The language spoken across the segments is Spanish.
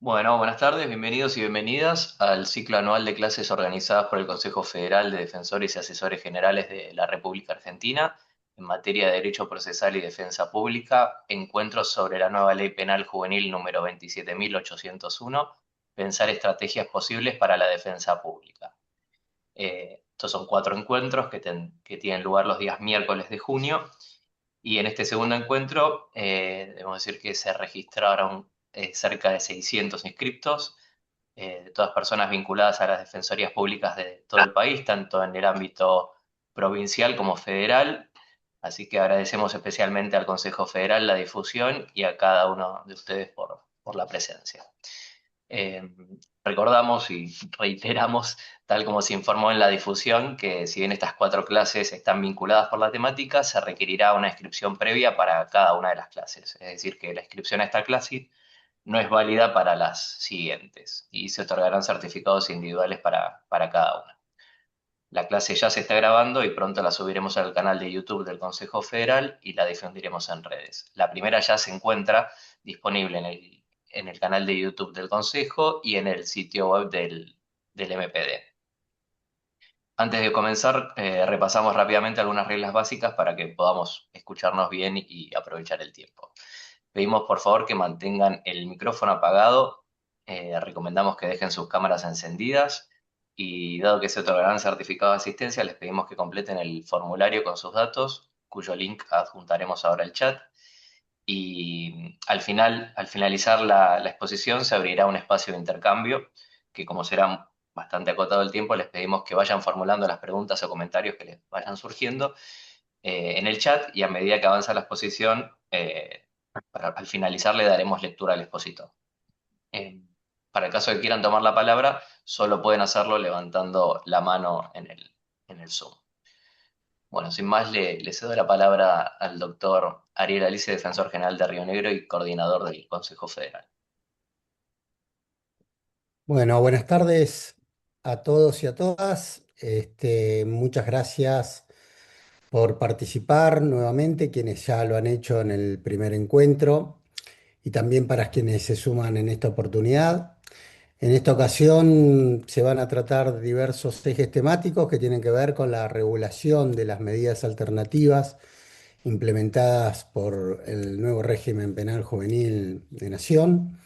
Bueno, buenas tardes, bienvenidos y bienvenidas al ciclo anual de clases organizadas por el Consejo Federal de Defensores y Asesores Generales de la República Argentina en materia de Derecho Procesal y Defensa Pública, encuentros sobre la nueva Ley Penal Juvenil número 27.801, pensar estrategias posibles para la defensa pública. Estos son cuatro encuentros que tienen lugar los días miércoles de junio y en este segundo encuentro, debemos decir que se registraron cerca de 600 inscriptos, de todas personas vinculadas a las defensorías públicas de todo el país, tanto en el ámbito provincial como federal. Así que agradecemos especialmente al Consejo Federal la difusión y a cada uno de ustedes por la presencia. Eh, Recordamos y reiteramos, tal como se informó en la difusión, que si bien estas cuatro clases están vinculadas por la temática, se requerirá una inscripción previa para cada una de las clases. Es decir, que la inscripción a esta clase no es válida para las siguientes y se otorgarán certificados individuales para cada una. La clase ya se está grabando y pronto la subiremos al canal de YouTube del Consejo Federal y la difundiremos en redes. La primera ya se encuentra disponible en el canal de YouTube del Consejo y en el sitio web del MPD. Antes de comenzar, repasamos rápidamente algunas reglas básicas para que podamos escucharnos bien y aprovechar el tiempo. Pedimos por favor que mantengan el micrófono apagado, recomendamos que dejen sus cámaras encendidas y dado que se otorgarán certificado de asistencia, les pedimos que completen el formulario con sus datos, cuyo link adjuntaremos ahora al chat. Y al finalizar la exposición, se abrirá un espacio de intercambio que, como será bastante acotado el tiempo, les pedimos que vayan formulando las preguntas o comentarios que les vayan surgiendo en el chat y a medida que avanza la exposición, al finalizar le daremos lectura al expositor. Eh, para el caso de que quieran tomar la palabra, solo pueden hacerlo levantando la mano en el Zoom. Bueno, sin más, le cedo la palabra al doctor Ariel Alice, defensor general de Río Negro y coordinador del Consejo Federal. Bueno, buenas tardes a todos y a todas. Muchas gracias por participar nuevamente, quienes ya lo han hecho en el primer encuentro y también para quienes se suman en esta oportunidad. En esta ocasión se van a tratar diversos ejes temáticos que tienen que ver con la regulación de las medidas alternativas implementadas por el nuevo régimen penal juvenil de Nación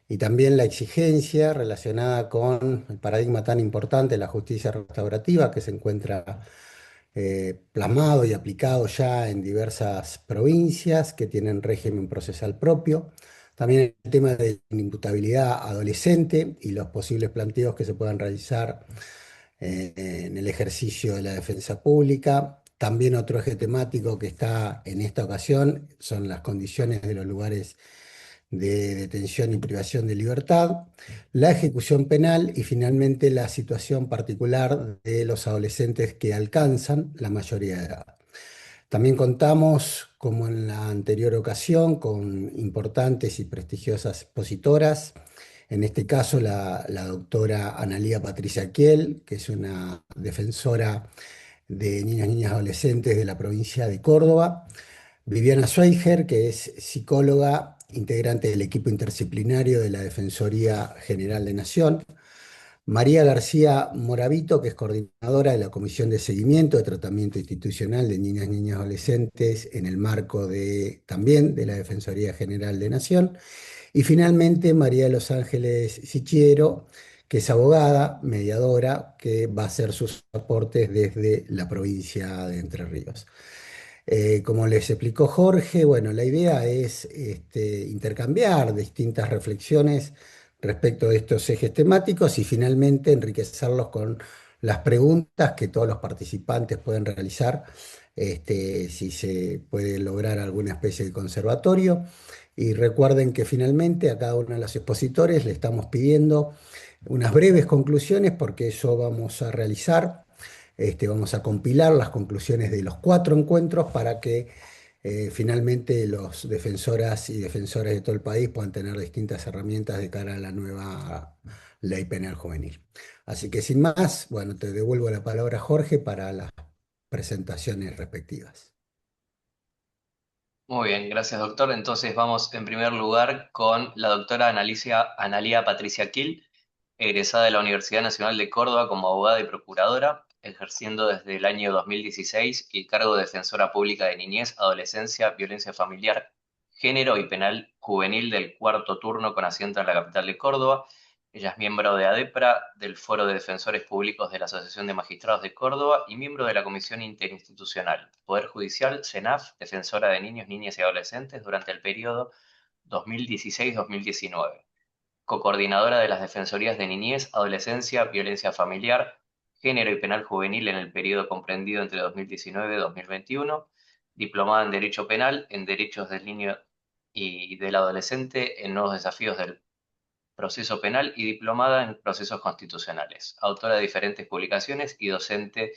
y también la exigencia relacionada con el paradigma tan importante de la justicia restaurativa que se encuentra plasmado y aplicado ya en diversas provincias que tienen régimen procesal propio. También el tema de la imputabilidad adolescente y los posibles planteos que se puedan realizar en el ejercicio de la defensa pública. También otro eje temático que está en esta ocasión son las condiciones de los lugares de detención y privación de libertad, la ejecución penal y finalmente la situación particular de los adolescentes que alcanzan la mayoría de edad. También contamos, como en la anterior ocasión, con importantes y prestigiosas expositoras. En este caso, la doctora Analía Patricia Kiel, que es una defensora de niños, niñas, adolescentes de la provincia de Córdoba. Viviana Schweiger, que es psicóloga, integrante del equipo interdisciplinario de la Defensoría General de Nación. María García Moravito, que es coordinadora de la Comisión de Seguimiento de Tratamiento Institucional de Niñas, Niñas, Adolescentes en el marco también de la Defensoría General de Nación. Y finalmente María de los Ángeles Sichiero, que es abogada, mediadora, que va a hacer sus aportes desde la provincia de Entre Ríos. Como les explicó Jorge, bueno, la idea es intercambiar distintas reflexiones respecto de estos ejes temáticos y finalmente enriquecerlos con las preguntas que todos los participantes pueden realizar, si se puede lograr alguna especie de conservatorio. Y recuerden que finalmente a cada uno de los expositores le estamos pidiendo unas breves conclusiones porque eso vamos a realizar. Vamos a compilar las conclusiones de los cuatro encuentros para que finalmente los defensoras y defensores de todo el país puedan tener distintas herramientas de cara a la nueva ley penal juvenil. Así que sin más, bueno, te devuelvo la palabra, Jorge, para las presentaciones respectivas. Muy bien, gracias doctor. Entonces vamos en primer lugar con la doctora Analía Patricia Kiel, egresada de la Universidad Nacional de Córdoba como abogada y procuradora, ejerciendo desde el año 2016 el cargo de defensora pública de niñez, adolescencia, violencia familiar, género y penal juvenil del cuarto turno con asiento en la capital de Córdoba. Ella es miembro de ADEPRA, del Foro de Defensores Públicos de la Asociación de Magistrados de Córdoba y miembro de la Comisión Interinstitucional, Poder Judicial, CENAF, defensora de niños, niñas y adolescentes durante el periodo 2016-2019, cocoordinadora de las Defensorías de Niñez, Adolescencia, Violencia Familiar, Género y Penal Juvenil en el periodo comprendido entre 2019 y 2021, diplomada en Derecho Penal, en Derechos del Niño y del Adolescente, en Nuevos Desafíos del Proceso Penal y diplomada en Procesos Constitucionales, autora de diferentes publicaciones y docente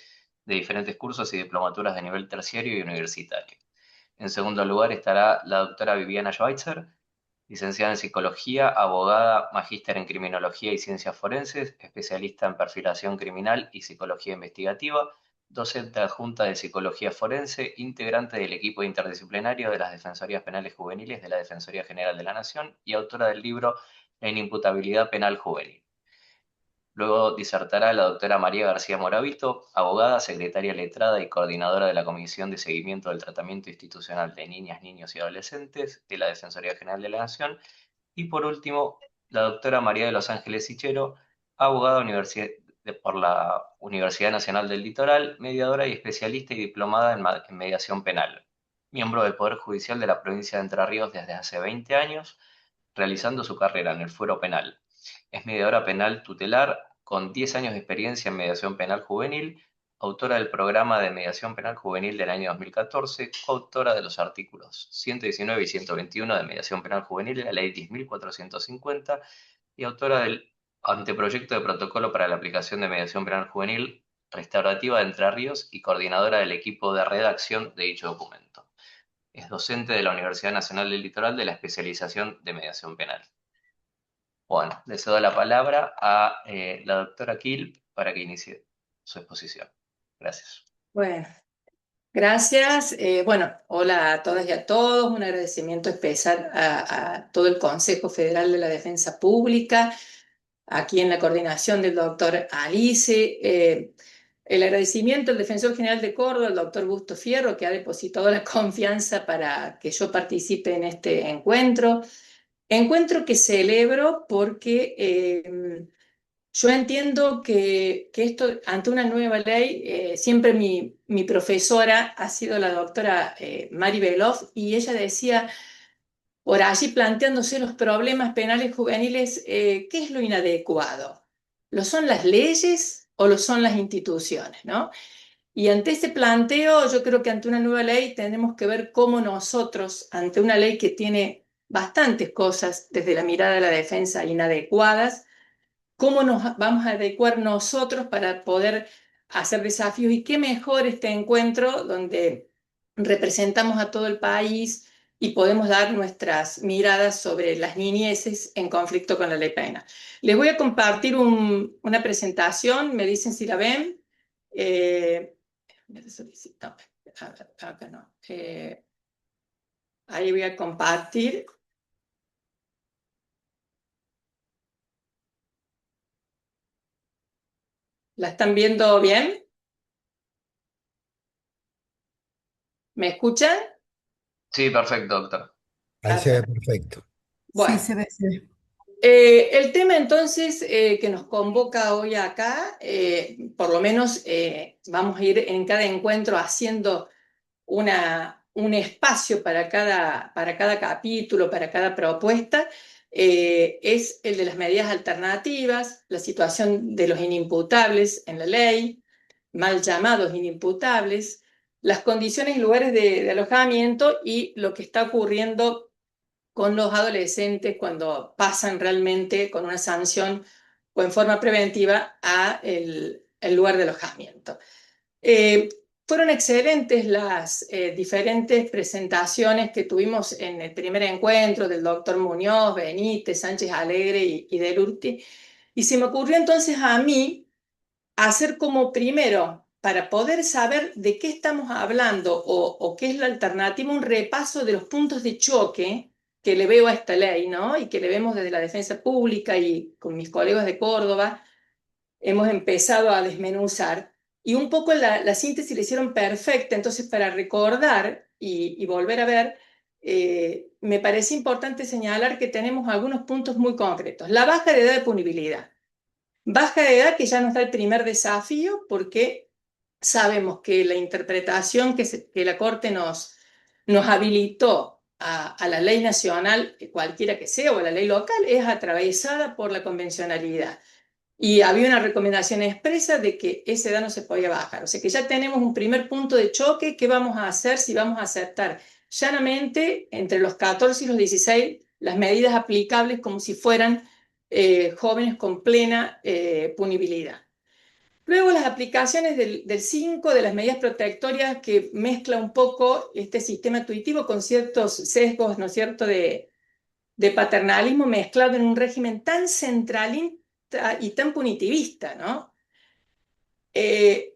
de diferentes cursos y diplomaturas de nivel terciario y universitario. En segundo lugar estará la doctora Viviana Schweitzer, licenciada en Psicología, abogada, magíster en Criminología y Ciencias Forenses, especialista en perfilación criminal y psicología investigativa, docente adjunta de Psicología Forense, integrante del equipo interdisciplinario de las Defensorías Penales Juveniles de la Defensoría General de la Nación y autora del libro La inimputabilidad penal juvenil. Luego disertará la doctora María García Moravito, abogada, secretaria letrada y coordinadora de la Comisión de Seguimiento del Tratamiento Institucional de Niñas, Niños y Adolescentes de la Defensoría General de la Nación. Y por último, la doctora María de los Ángeles Sichero, abogada por la Universidad Nacional del Litoral, mediadora y especialista y diplomada en mediación penal, miembro del Poder Judicial de la provincia de Entre Ríos desde hace 20 años, realizando su carrera en el fuero penal. Es mediadora penal tutelar con 10 años de experiencia en mediación penal juvenil, autora del programa de mediación penal juvenil del año 2014, coautora de los artículos 119 y 121 de mediación penal juvenil de la ley 10.450 y autora del anteproyecto de protocolo para la aplicación de mediación penal juvenil restaurativa de Entre Ríos y coordinadora del equipo de redacción de dicho documento. Es docente de la Universidad Nacional del Litoral de la especialización de mediación penal. Bueno, le cedo la palabra a la doctora Kiel para que inicie su exposición. Gracias. Bueno, gracias. Bueno, hola a todas y a todos. Un agradecimiento especial a todo el Consejo Federal de la Defensa Pública, aquí en la coordinación del doctor Alice. El agradecimiento al Defensor General de Córdoba, el doctor Busto Fierro, que ha depositado la confianza para que yo participe en este encuentro. Encuentro que celebro porque yo entiendo que esto, ante una nueva ley, siempre mi profesora ha sido la doctora Mari Belov, y ella decía, por allí planteándose los problemas penales juveniles, ¿qué es lo inadecuado? ¿Lo son las leyes o lo son las instituciones, ¿no? Y ante este planteo, yo creo que ante una nueva ley tenemos que ver cómo nosotros, ante una ley que tiene bastantes cosas desde la mirada de la defensa inadecuadas, cómo nos vamos a adecuar nosotros para poder hacer desafíos. Y qué mejor este encuentro donde representamos a todo el país y podemos dar nuestras miradas sobre las niñeces en conflicto con la ley penal. Les voy a compartir una presentación, me dicen si la ven. Me solicito, a ver, acá no. Ahí voy a compartir. ¿La están viendo bien? ¿Me escuchan? Sí, perfecto, doctor. Ahí se ve Perfecto. perfecto. Bueno, Sí, se ve, se ve. el tema entonces que nos convoca hoy acá, por lo menos vamos a ir en cada encuentro haciendo un espacio para cada capítulo, para cada propuesta, es el de las medidas alternativas, la situación de los inimputables en la ley, mal llamados inimputables, las condiciones y lugares de alojamiento y lo que está ocurriendo con los adolescentes cuando pasan realmente con una sanción o en forma preventiva a el lugar de alojamiento. Eh, Fueron excelentes las diferentes presentaciones que tuvimos en el primer encuentro del doctor Muñoz, Benítez, Sánchez Alegre y Delurti. Y se me ocurrió entonces a mí hacer como primero para poder saber de qué estamos hablando o qué es la alternativa, un repaso de los puntos de choque que le veo a esta ley, ¿no? Y que le vemos desde la defensa pública y con mis colegas de Córdoba, hemos empezado a desmenuzar. Y un poco la síntesis la hicieron perfecta, entonces para recordar y volver a ver, me parece importante señalar que tenemos algunos puntos muy concretos. La baja de edad de punibilidad. Baja de edad que ya nos da el primer desafío porque sabemos que la interpretación que la Corte nos habilitó a la ley nacional, cualquiera que sea, o a la ley local, es atravesada por la convencionalidad. Y había una recomendación expresa de que esa edad no se podía bajar. O sea que ya tenemos un primer punto de choque. ¿Qué vamos a hacer si vamos a aceptar llanamente entre los 14 y los 16 las medidas aplicables como si fueran jóvenes con plena punibilidad? Luego las aplicaciones del 5 de las medidas protectorias que mezcla un poco este sistema intuitivo con ciertos sesgos, ¿no es cierto?, de paternalismo mezclado en un régimen tan centralista y tan punitivista, ¿no?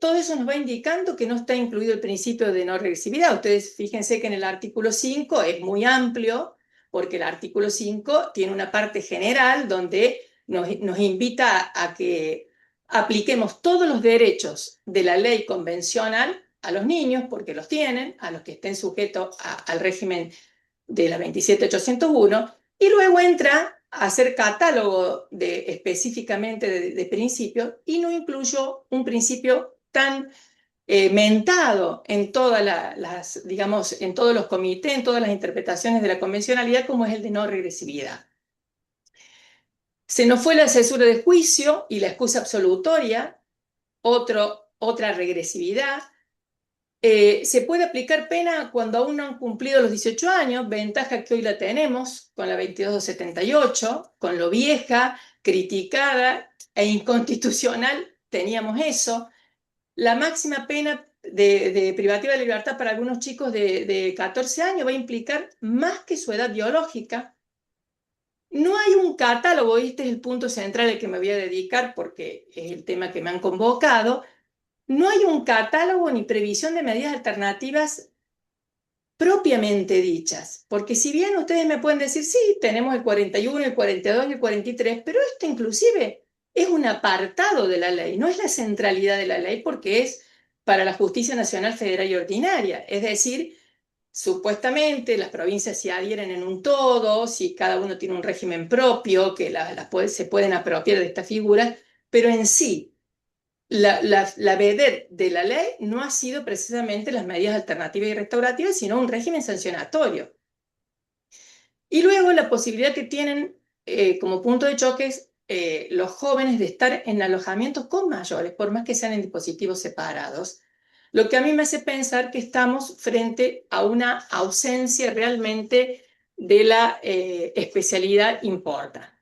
Todo eso nos va indicando que no está incluido el principio de no regresividad. Ustedes fíjense que en el artículo 5 es muy amplio, porque el artículo 5 tiene una parte general donde nos invita a que apliquemos todos los derechos de la ley convencional a los niños, porque los tienen, a los que estén sujetos al régimen de la 27801, y luego entra a hacer catálogo específicamente de principios y no incluyó un principio tan mentado en todas digamos, en todos los comités, en todas las interpretaciones de la convencionalidad, como es el de no regresividad. Se nos fue la cesura de juicio y la excusa absolutoria, otra regresividad. Se puede aplicar pena cuando aún no han cumplido los 18 años, ventaja que hoy la tenemos con la 2278, con lo vieja, criticada e inconstitucional, teníamos eso. La máxima pena de privativa de libertad para algunos chicos de 14 años va a implicar más que su edad biológica. No hay un catálogo, este es el punto central al que me voy a dedicar porque es el tema que me han convocado. No hay un catálogo ni previsión de medidas alternativas propiamente dichas, porque si bien ustedes me pueden decir, sí, tenemos el 41, el 42 y el 43, pero esto inclusive es un apartado de la ley, no es la centralidad de la ley porque es para la justicia nacional, federal y ordinaria. Es decir, supuestamente las provincias se adhieren en un todo, si cada uno tiene un régimen propio, que se pueden apropiar de esta figura, pero en sí la vedette de la ley no ha sido precisamente las medidas alternativas y restaurativas, sino un régimen sancionatorio. Y luego la posibilidad que tienen como punto de choque los jóvenes de estar en alojamientos con mayores, por más que sean en dispositivos separados, lo que a mí me hace pensar que estamos frente a una ausencia realmente de la especialidad importante.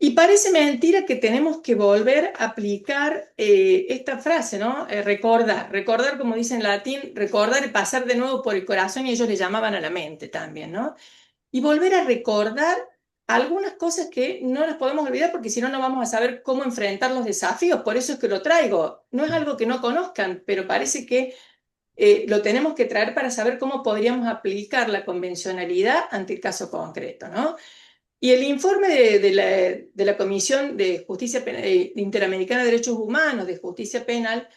Y parece mentira que tenemos que volver a aplicar esta frase, ¿no? Recordar como dice en latín, recordar y pasar de nuevo por el corazón, y ellos le llamaban a la mente también, ¿no? Y volver a recordar algunas cosas que no las podemos olvidar porque si no, no vamos a saber cómo enfrentar los desafíos. Por eso es que lo traigo. No es algo que no conozcan, pero parece que lo tenemos que traer para saber cómo podríamos aplicar la convencionalidad ante el caso concreto, ¿no? Y el informe de la Comisión de Justicia Interamericana de Derechos Humanos, de Justicia Penal,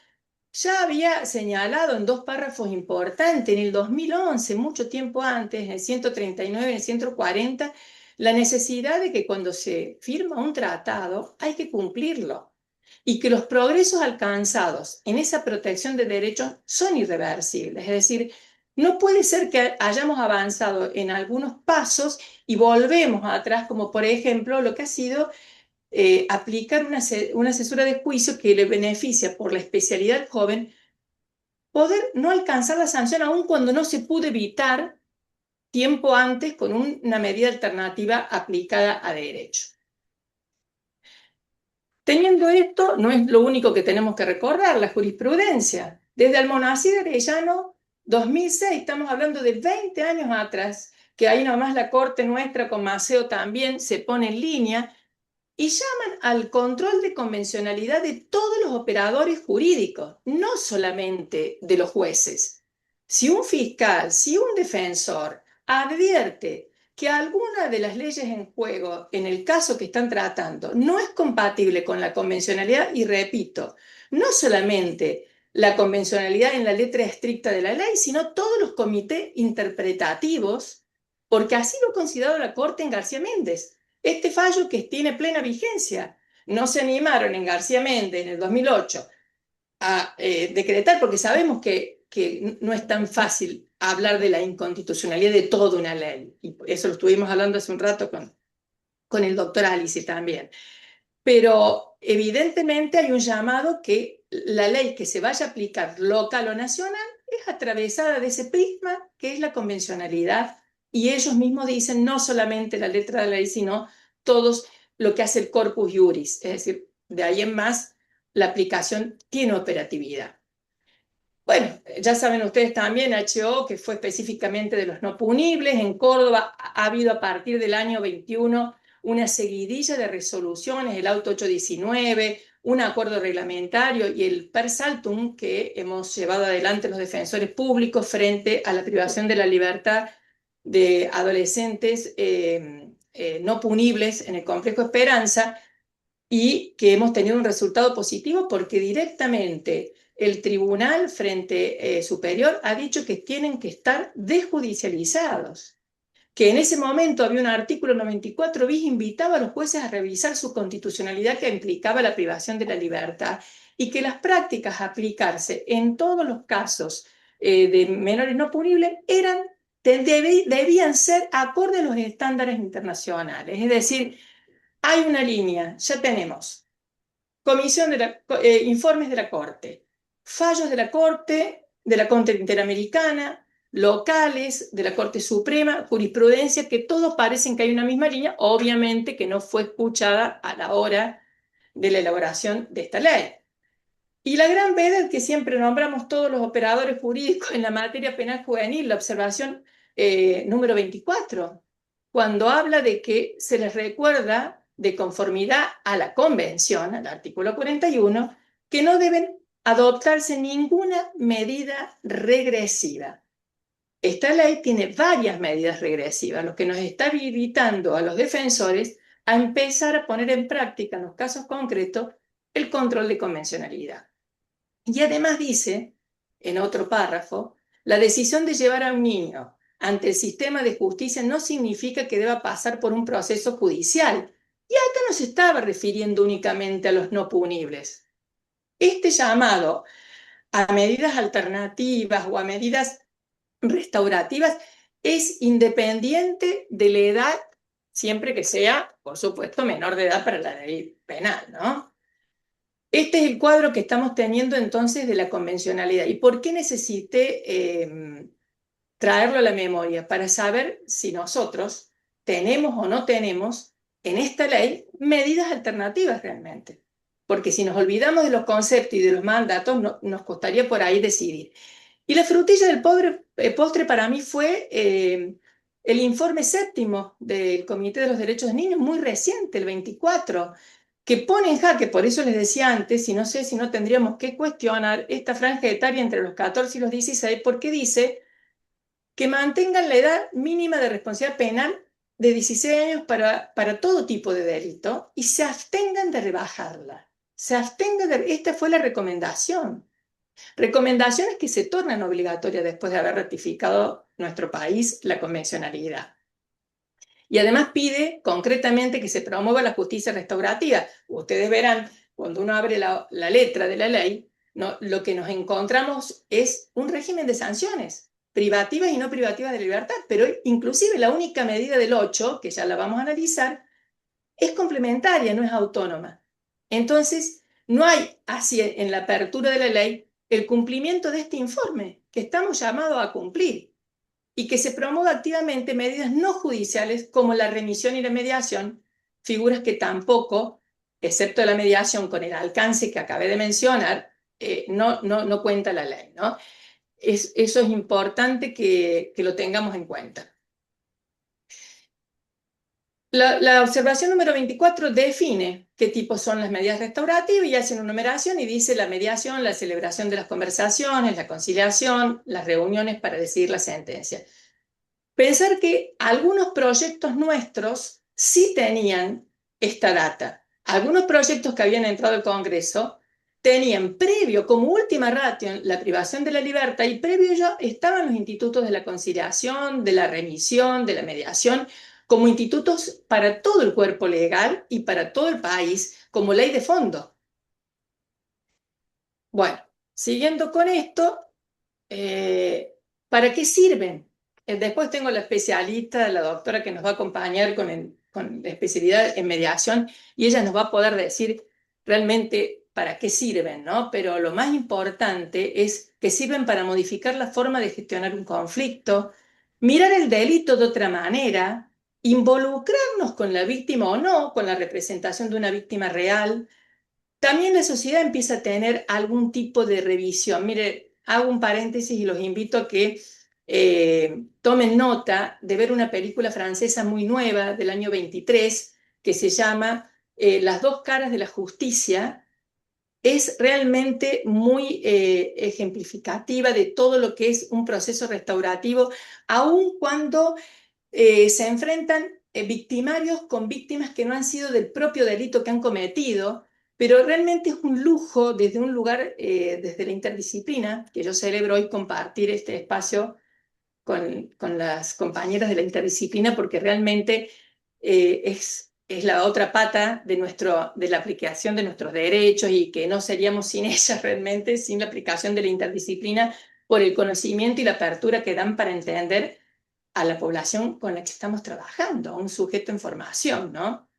ya había señalado en dos párrafos importantes, en el 2011, mucho tiempo antes, en el 139 y en el 140, la necesidad de que cuando se firma un tratado hay que cumplirlo y que los progresos alcanzados en esa protección de derechos son irreversibles. Es decir, no puede ser que hayamos avanzado en algunos pasos y volvemos atrás, como por ejemplo lo que ha sido aplicar una cesura de juicio que le beneficia por la especialidad joven, poder no alcanzar la sanción aun cuando no se pudo evitar tiempo antes con una medida alternativa aplicada a derecho. Teniendo esto, no es lo único que tenemos que recordar, la jurisprudencia. Desde Almonacid de Arellano, 2006, estamos hablando de 20 años atrás, que ahí nomás la Corte nuestra con Maceo también se pone en línea, y llaman al control de convencionalidad de todos los operadores jurídicos, no solamente de los jueces. Si un fiscal, si un defensor advierte que alguna de las leyes en juego, en el caso que están tratando, no es compatible con la convencionalidad, y repito, no solamente la convencionalidad en la letra estricta de la ley, sino todos los comités interpretativos, porque así lo ha considerado la Corte en García Méndez. Este fallo que tiene plena vigencia. No se animaron en García Méndez en el 2008 a decretar, porque sabemos que no es tan fácil hablar de la inconstitucionalidad de toda una ley. Y eso lo estuvimos hablando hace un rato con el doctor Alice también. Pero evidentemente hay un llamado que la ley que se vaya a aplicar local o nacional es atravesada de ese prisma que es la convencionalidad, y ellos mismos dicen no solamente la letra de la ley, sino todos lo que hace el corpus juris, es decir, de ahí en más la aplicación tiene operatividad. Bueno, ya saben ustedes también, HO, que fue específicamente de los no punibles, en Córdoba ha habido a partir del año 21 una seguidilla de resoluciones, el auto 819, un acuerdo reglamentario y el per saltum que hemos llevado adelante los defensores públicos frente a la privación de la libertad de adolescentes no punibles en el complejo Esperanza, y que hemos tenido un resultado positivo porque directamente el tribunal frente superior ha dicho que tienen que estar desjudicializados, que en ese momento había un artículo 94 bis invitaba a los jueces a revisar su constitucionalidad que implicaba la privación de la libertad, y que las prácticas a aplicarse en todos los casos de menores no punibles debían ser acorde a los estándares internacionales. Es decir, hay una línea, ya tenemos informes de la Corte, fallos de la Corte Interamericana, locales, de la Corte Suprema, jurisprudencia, que todos parecen que hay una misma línea, obviamente que no fue escuchada a la hora de la elaboración de esta ley. Y la gran veda que siempre nombramos todos los operadores jurídicos en la materia penal juvenil, la observación número 24, cuando habla de que se les recuerda, de conformidad a la Convención, al artículo 41, que no deben adoptarse ninguna medida regresiva. Esta ley tiene varias medidas regresivas, lo que nos está habilitando a los defensores a empezar a poner en práctica en los casos concretos el control de convencionalidad. Y además dice, en otro párrafo, la decisión de llevar a un niño ante el sistema de justicia no significa que deba pasar por un proceso judicial. Y acá no se estaba refiriendo únicamente a los no punibles. Este llamado a medidas alternativas o a medidas restaurativas es independiente de la edad, siempre que sea, por supuesto, menor de edad para la ley penal, ¿no? Este es el cuadro que estamos teniendo entonces de la convencionalidad. ¿Y por qué necesité traerlo a la memoria? Para saber si nosotros tenemos o no tenemos en esta ley medidas alternativas realmente. Porque si nos olvidamos de los conceptos y de los mandatos, nos costaría por ahí decidir. Y la frutilla del postre para mí fue el informe séptimo del Comité de los Derechos de Niños, muy reciente, el 24, que pone en jaque, por eso les decía antes, y no sé si no tendríamos que cuestionar esta franja etaria entre los 14 y los 16, porque dice que mantengan la edad mínima de responsabilidad penal de 16 años para todo tipo de delito y se abstengan de rebajarla. Esta fue la recomendación. Recomendaciones que se tornan obligatorias después de haber ratificado nuestro país la convencionalidad. Y además pide concretamente que se promueva la justicia restaurativa. Ustedes verán, cuando uno abre la letra de la ley, ¿no? Lo que nos encontramos es un régimen de sanciones, privativas y no privativas de libertad, pero inclusive la única medida del 8, que ya la vamos a analizar, es complementaria, no es autónoma. Entonces, no hay así en la apertura de la ley el cumplimiento de este informe, que estamos llamados a cumplir, y que se promueva activamente medidas no judiciales como la remisión y la mediación, figuras que tampoco, excepto la mediación con el alcance que acabé de mencionar, no cuenta la ley, ¿no? Eso es importante que lo tengamos en cuenta. La observación número 24 define qué tipos son las medidas restaurativas y hace una numeración y dice la mediación, la celebración de las conversaciones, la conciliación, las reuniones para decidir la sentencia. Pensar que algunos proyectos nuestros sí tenían esta data. Algunos proyectos que habían entrado al Congreso tenían previo, como última ratio, la privación de la libertad y previo ya estaban los institutos de la conciliación, de la remisión, de la mediación, como institutos para todo el cuerpo legal y para todo el país, como ley de fondo. Bueno, siguiendo con esto, ¿para qué sirven? Después tengo la especialista, la doctora que nos va a acompañar con la especialidad en mediación y ella nos va a poder decir realmente para qué sirven, ¿no? Pero lo más importante es que sirven para modificar la forma de gestionar un conflicto, mirar el delito de otra manera, involucrarnos con la víctima o no, con la representación de una víctima real. También la sociedad empieza a tener algún tipo de revisión. Mire, hago un paréntesis y los invito a que tomen nota de ver una película francesa muy nueva del año 23 que se llama Las dos caras de la justicia. Es realmente muy ejemplificativa de todo lo que es un proceso restaurativo, aun cuando se enfrentan victimarios con víctimas que no han sido del propio delito que han cometido, pero realmente es un lujo desde un lugar, desde la interdisciplina, que yo celebro hoy compartir este espacio con las compañeras de la interdisciplina, porque realmente es la otra pata de la aplicación de nuestros derechos y que no seríamos sin ella realmente, sin la aplicación de la interdisciplina, por el conocimiento y la apertura que dan para entender a la población con la que estamos trabajando, a un sujeto en formación, ¿no?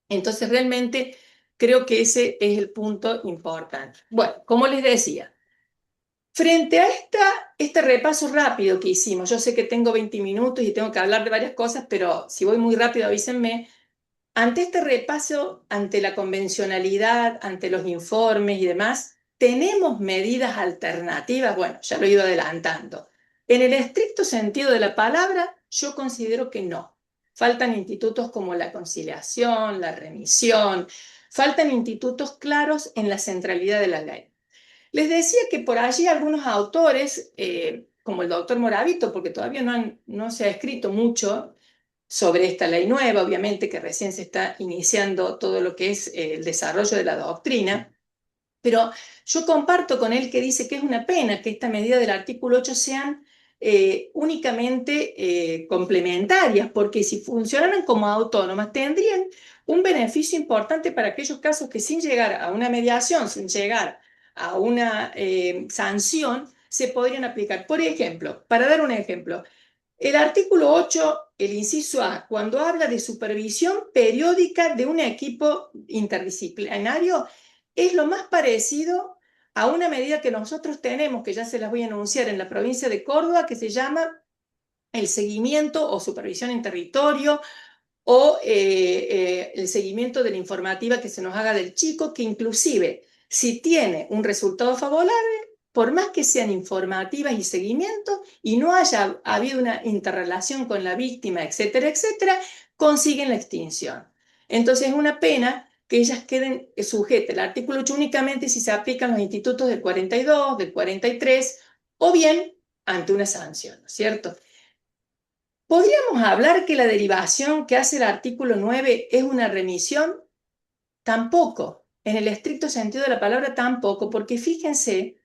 Entonces, realmente creo que ese es el punto importante. Bueno, como les decía, frente a este repaso rápido que hicimos, yo sé que tengo 20 minutos y tengo que hablar de varias cosas, pero si voy muy rápido avísenme. Ante este repaso, ante la convencionalidad, ante los informes y demás, ¿tenemos medidas alternativas? Bueno, ya lo he ido adelantando. En el estricto sentido de la palabra, yo considero que no. Faltan institutos como la conciliación, la remisión, faltan institutos claros en la centralidad de la ley. Les decía que por allí algunos autores, como el doctor Moravito, porque todavía no se ha escrito mucho sobre esta ley nueva, obviamente que recién se está iniciando todo lo que es el desarrollo de la doctrina, pero yo comparto con él que dice que es una pena que esta medida del artículo 8 sean únicamente complementarias, porque si funcionaran como autónomas tendrían un beneficio importante para aquellos casos que sin llegar a una mediación, sin llegar a una sanción, se podrían aplicar. Por ejemplo, para dar un ejemplo, el artículo 8, el inciso A, cuando habla de supervisión periódica de un equipo interdisciplinario, es lo más parecido a una medida que nosotros tenemos, que ya se las voy a anunciar en la provincia de Córdoba, que se llama el seguimiento o supervisión en territorio o el seguimiento de la informativa que se nos haga del chico, que inclusive si tiene un resultado favorable, por más que sean informativas y seguimiento y no haya habido una interrelación con la víctima, etcétera, etcétera, consiguen la extinción. Entonces es una pena que ellas queden sujetas al artículo 8 únicamente si se aplican los institutos del 42, del 43 o bien ante una sanción, ¿no es cierto? ¿Podríamos hablar que la derivación que hace el artículo 9 es una remisión? Tampoco, en el estricto sentido de la palabra tampoco, porque fíjense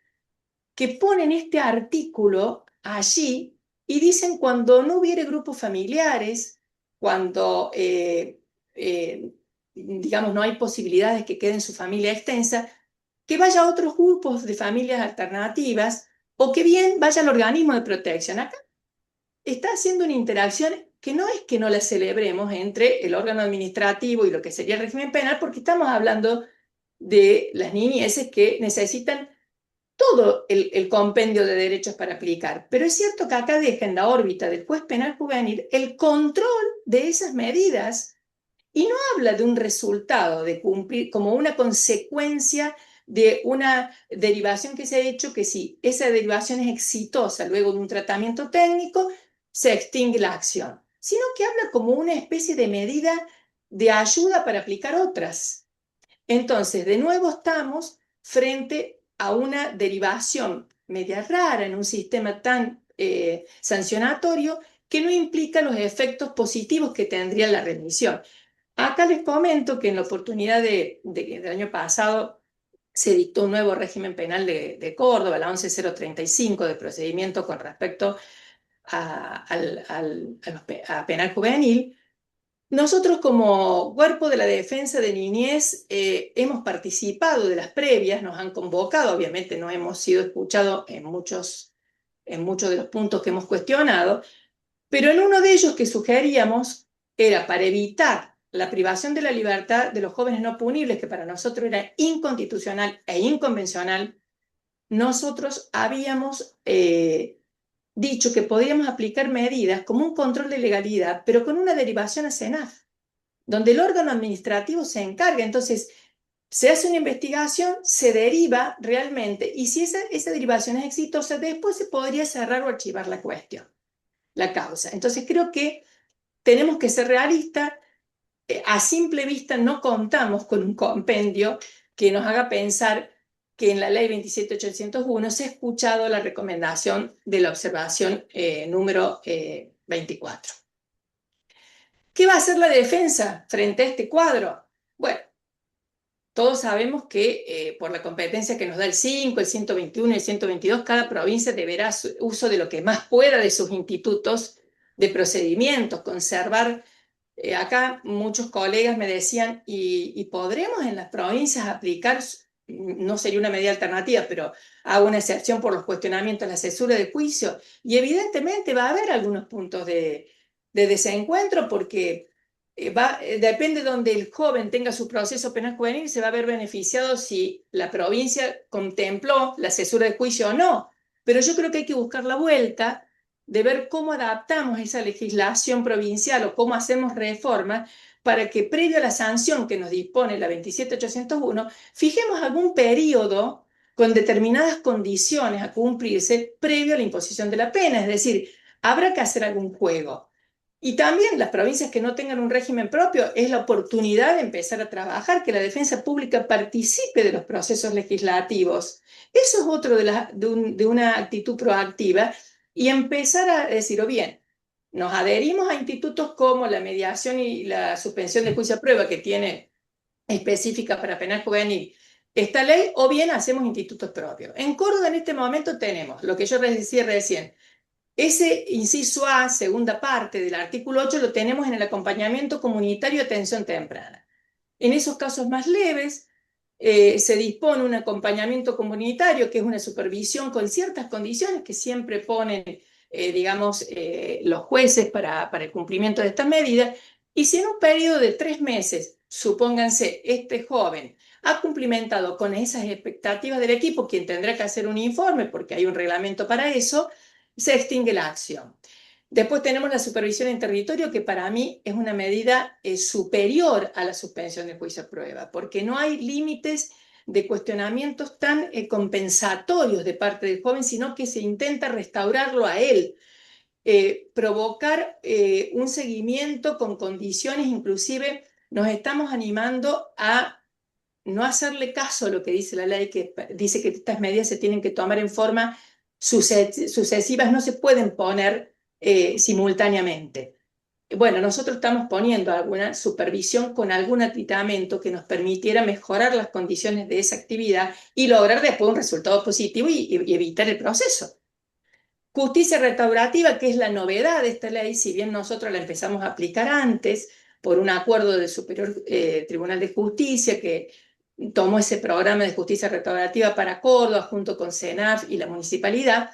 que ponen este artículo allí y dicen cuando no hubiere grupos familiares, cuando, digamos, no hay posibilidades que quede en su familia extensa, que vaya a otros grupos de familias alternativas o que bien vaya al organismo de protección. Acá está haciendo una interacción que no es que no la celebremos entre el órgano administrativo y lo que sería el régimen penal, porque estamos hablando de las niñeces que necesitan todo el compendio de derechos para aplicar. Pero es cierto que acá deja en la órbita del juez penal juvenil el control de esas medidas y no habla de un resultado, de cumplir como una consecuencia de una derivación que se ha hecho, que si esa derivación es exitosa luego de un tratamiento técnico, se extingue la acción. sino que habla como una especie de medida de ayuda para aplicar otras. Entonces, de nuevo estamos frente a una derivación media rara en un sistema tan sancionatorio que no implica los efectos positivos que tendría la remisión. Acá les comento que en la oportunidad del año pasado se dictó un nuevo régimen penal de Córdoba, la 11035 de procedimiento con respecto a penal juvenil. Nosotros como Cuerpo de la Defensa de Niñez hemos participado de las previas, nos han convocado, obviamente no hemos sido escuchados en muchos de los puntos que hemos cuestionado, pero en uno de ellos que sugeríamos era para evitar la privación de la libertad de los jóvenes no punibles, que para nosotros era inconstitucional e inconvencional. Nosotros habíamos dicho que podíamos aplicar medidas como un control de legalidad, pero con una derivación a SENAF, donde el órgano administrativo se encarga. Entonces, se hace una investigación, se deriva realmente, y si esa derivación es exitosa, después se podría cerrar o archivar la cuestión, la causa. Entonces, creo que tenemos que ser realistas. A simple vista no contamos con un compendio que nos haga pensar que en la ley 27801 se ha escuchado la recomendación de la observación número 24. ¿Qué va a hacer la defensa frente a este cuadro? Bueno, todos sabemos que por la competencia que nos da el 5, el 121 y el 122, cada provincia deberá hacer uso de lo que más pueda de sus institutos de procedimientos, conservar. Acá muchos colegas me decían, ¿y podremos en las provincias aplicar, no sería una medida alternativa, pero hago una excepción por los cuestionamientos, la cesura de juicio? Y evidentemente va a haber algunos puntos de desencuentro porque depende de donde el joven tenga su proceso penal juvenil, se va a ver beneficiado si la provincia contempló la cesura de juicio o no. Pero yo creo que hay que buscar la vuelta de ver cómo adaptamos esa legislación provincial o cómo hacemos reformas para que previo a la sanción que nos dispone la 27801, fijemos algún periodo con determinadas condiciones a cumplirse previo a la imposición de la pena. Es decir, habrá que hacer algún juego. Y también las provincias que no tengan un régimen propio es la oportunidad de empezar a trabajar, que la defensa pública participe de los procesos legislativos. Eso es otro de una actitud proactiva y empezar a decir, o bien, nos adherimos a institutos como la mediación y la suspensión de juicio a prueba que tiene específica para penal juvenil esta ley, o bien hacemos institutos propios. En Córdoba en este momento tenemos lo que yo les decía recién. Ese inciso A, segunda parte del artículo 8, lo tenemos en el acompañamiento comunitario de atención temprana. En esos casos más leves, se dispone un acompañamiento comunitario, que es una supervisión con ciertas condiciones que siempre ponen, digamos, los jueces para el cumplimiento de esta medida. Y si en un periodo de 3 meses, supónganse, este joven ha cumplimentado con esas expectativas del equipo, quien tendrá que hacer un informe porque hay un reglamento para eso, se extingue la acción. Después tenemos la supervisión en territorio, que para mí es una medida superior a la suspensión de juicio a prueba, porque no hay límites de cuestionamientos tan compensatorios de parte del joven, sino que se intenta restaurarlo a él, provocar un seguimiento con condiciones. Inclusive nos estamos animando a no hacerle caso a lo que dice la ley, que dice que estas medidas se tienen que tomar en forma sucesivas, no se pueden poner simultáneamente. Bueno, nosotros estamos poniendo alguna supervisión con algún aditamento que nos permitiera mejorar las condiciones de esa actividad y lograr después un resultado positivo y evitar el proceso. Justicia restaurativa, que es la novedad de esta ley, si bien nosotros la empezamos a aplicar antes por un acuerdo del Superior Tribunal de Justicia que tomó ese programa de justicia restaurativa para Córdoba junto con CENAF y la municipalidad.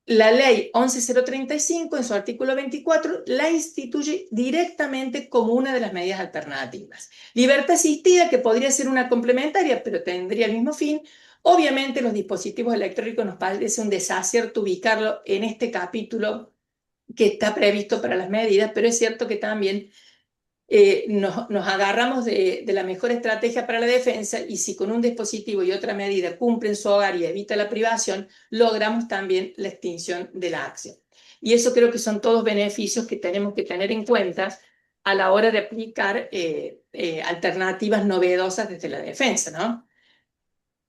La ley 11035 en su artículo 24 la instituye directamente como una de las medidas alternativas. Libertad asistida, que podría ser una complementaria, pero tendría el mismo fin. Obviamente los dispositivos electrónicos nos parece un desacierto ubicarlo en este capítulo que está previsto para las medidas, pero es cierto que también nos agarramos de la mejor estrategia para la defensa, y si con un dispositivo y otra medida cumplen su hogar y evita la privación, logramos también la extinción de la acción. y eso creo que son todos beneficios que tenemos que tener en cuenta a la hora de aplicar alternativas novedosas desde la defensa, ¿no?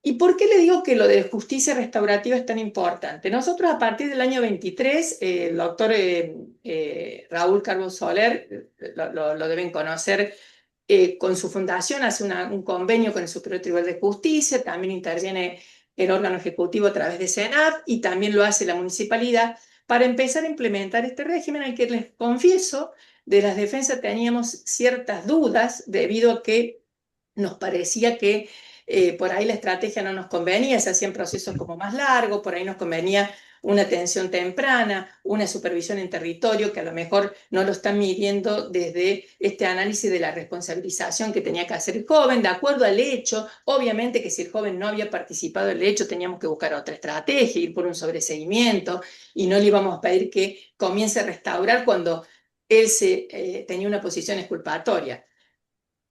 ¿Y por qué le digo que lo de justicia restaurativa es tan importante? Nosotros a partir del año 23, el doctor Raúl Carbó Soler, lo deben conocer, con su fundación hace un convenio con el Superior Tribunal de Justicia, también interviene el órgano ejecutivo a través de Senat y también lo hace la municipalidad para empezar a implementar este régimen al que les confieso, de las defensas teníamos ciertas dudas debido a que nos parecía que por ahí la estrategia no nos convenía, se hacían procesos como más largos, por ahí nos convenía una atención temprana, una supervisión en territorio que a lo mejor no lo están midiendo desde este análisis de la responsabilización que tenía que hacer el joven, de acuerdo al hecho. Obviamente que si el joven no había participado del hecho, teníamos que buscar otra estrategia, ir por un sobreseguimiento, y no le íbamos a pedir que comience a restaurar cuando él tenía una posición exculpatoria.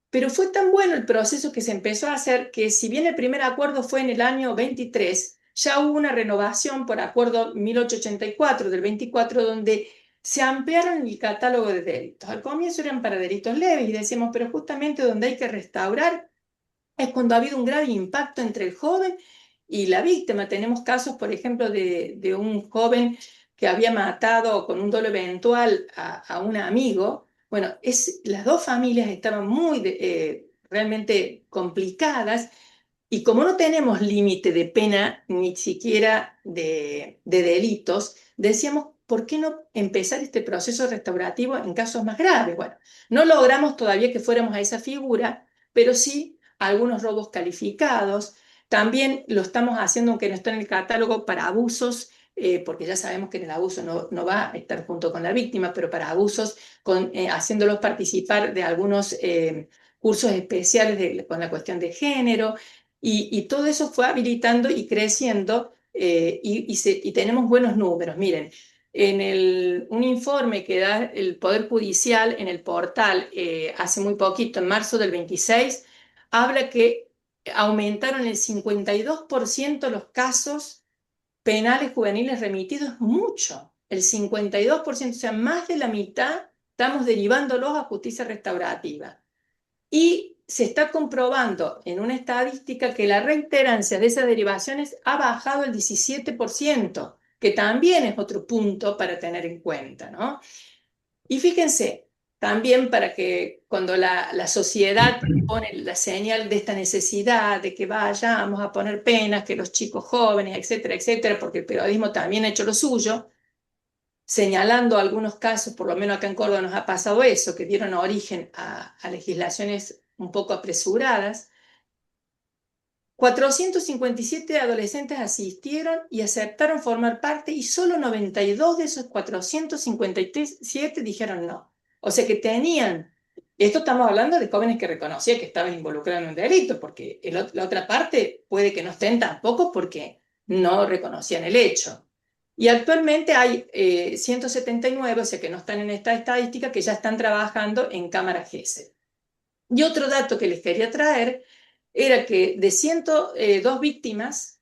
Pero fue tan bueno el proceso que se empezó a hacer que si bien el primer acuerdo fue en el año 23, ya hubo una renovación por acuerdo 1884 del 24 donde se ampliaron el catálogo de delitos. Al comienzo eran para delitos leves y decíamos, pero justamente donde hay que restaurar es cuando ha habido un grave impacto entre el joven y la víctima. Tenemos casos, por ejemplo, de un joven que había matado con un dolo eventual a un amigo. Bueno, las dos familias estaban muy realmente complicadas y como no tenemos límite de pena ni siquiera de delitos, decíamos, ¿por qué no empezar este proceso restaurativo en casos más graves? Bueno, no logramos todavía que fuéramos a esa figura, pero sí algunos robos calificados. También lo estamos haciendo, aunque no está en el catálogo, para abusos, porque ya sabemos que en el abuso no va a estar junto con la víctima, pero para abusos, haciéndolos participar de algunos cursos especiales con la cuestión de género, y todo eso fue habilitando y creciendo, y tenemos buenos números. Miren, un informe que da el Poder Judicial en el portal hace muy poquito, en marzo del 26, habla que aumentaron el 52% los casos penales juveniles remitidos, mucho, el 52%, o sea, más de la mitad estamos derivándolos a justicia restaurativa. Y se está comprobando en una estadística que la reiterancia de esas derivaciones ha bajado el 17%, que también es otro punto para tener en cuenta, ¿no? Y fíjense, también para que cuando la sociedad pone la señal de esta necesidad de que vayamos a poner penas, que los chicos jóvenes, etcétera, etcétera, porque el periodismo también ha hecho lo suyo, señalando algunos casos, por lo menos acá en Córdoba nos ha pasado eso, que dieron origen a legislaciones un poco apresuradas. 457 adolescentes asistieron y aceptaron formar parte y solo 92 de esos 457 dijeron no. O sea que esto estamos hablando de jóvenes que reconocían que estaban involucrados en un delito, porque la otra parte puede que no estén tampoco porque no reconocían el hecho. Y actualmente hay 179, o sea que no están en esta estadística, que ya están trabajando en cámara GESEL. Y otro dato que les quería traer era que de 102 víctimas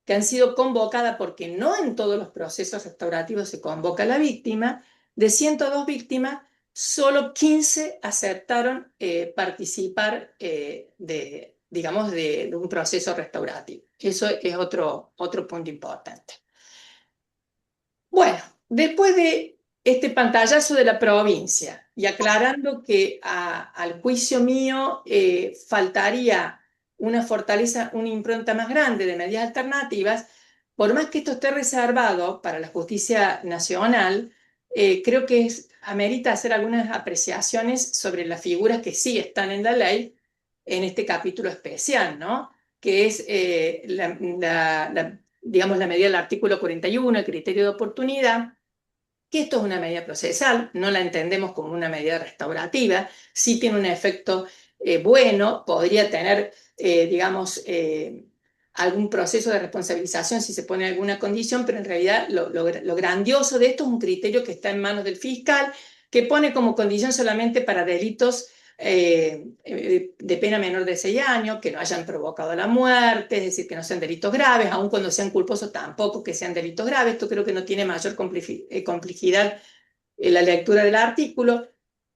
que han sido convocadas, porque no en todos los procesos restaurativos se convoca a la víctima, de 102 víctimas, solo 15 aceptaron participar digamos, de un proceso restaurativo. Eso es otro punto importante. Bueno, después de este pantallazo de la provincia y aclarando que al juicio mío faltaría una fortaleza, una impronta más grande de medidas alternativas, por más que esto esté reservado para la justicia nacional, creo que amerita hacer algunas apreciaciones sobre las figuras que sí están en la ley en este capítulo especial, ¿no? Que es digamos, la medida del artículo 41, el criterio de oportunidad, que esto es una medida procesal, no la entendemos como una medida restaurativa, sí tiene un efecto bueno, podría tener, digamos, algún proceso de responsabilización si se pone alguna condición, pero en realidad lo grandioso de esto es un criterio que está en manos del fiscal, que pone como condición solamente para delitos de pena menor de 6 años, que no hayan provocado la muerte, es decir, que no sean delitos graves, aun cuando sean culposos tampoco que sean delitos graves. Esto creo que no tiene mayor complejidad en la lectura del artículo,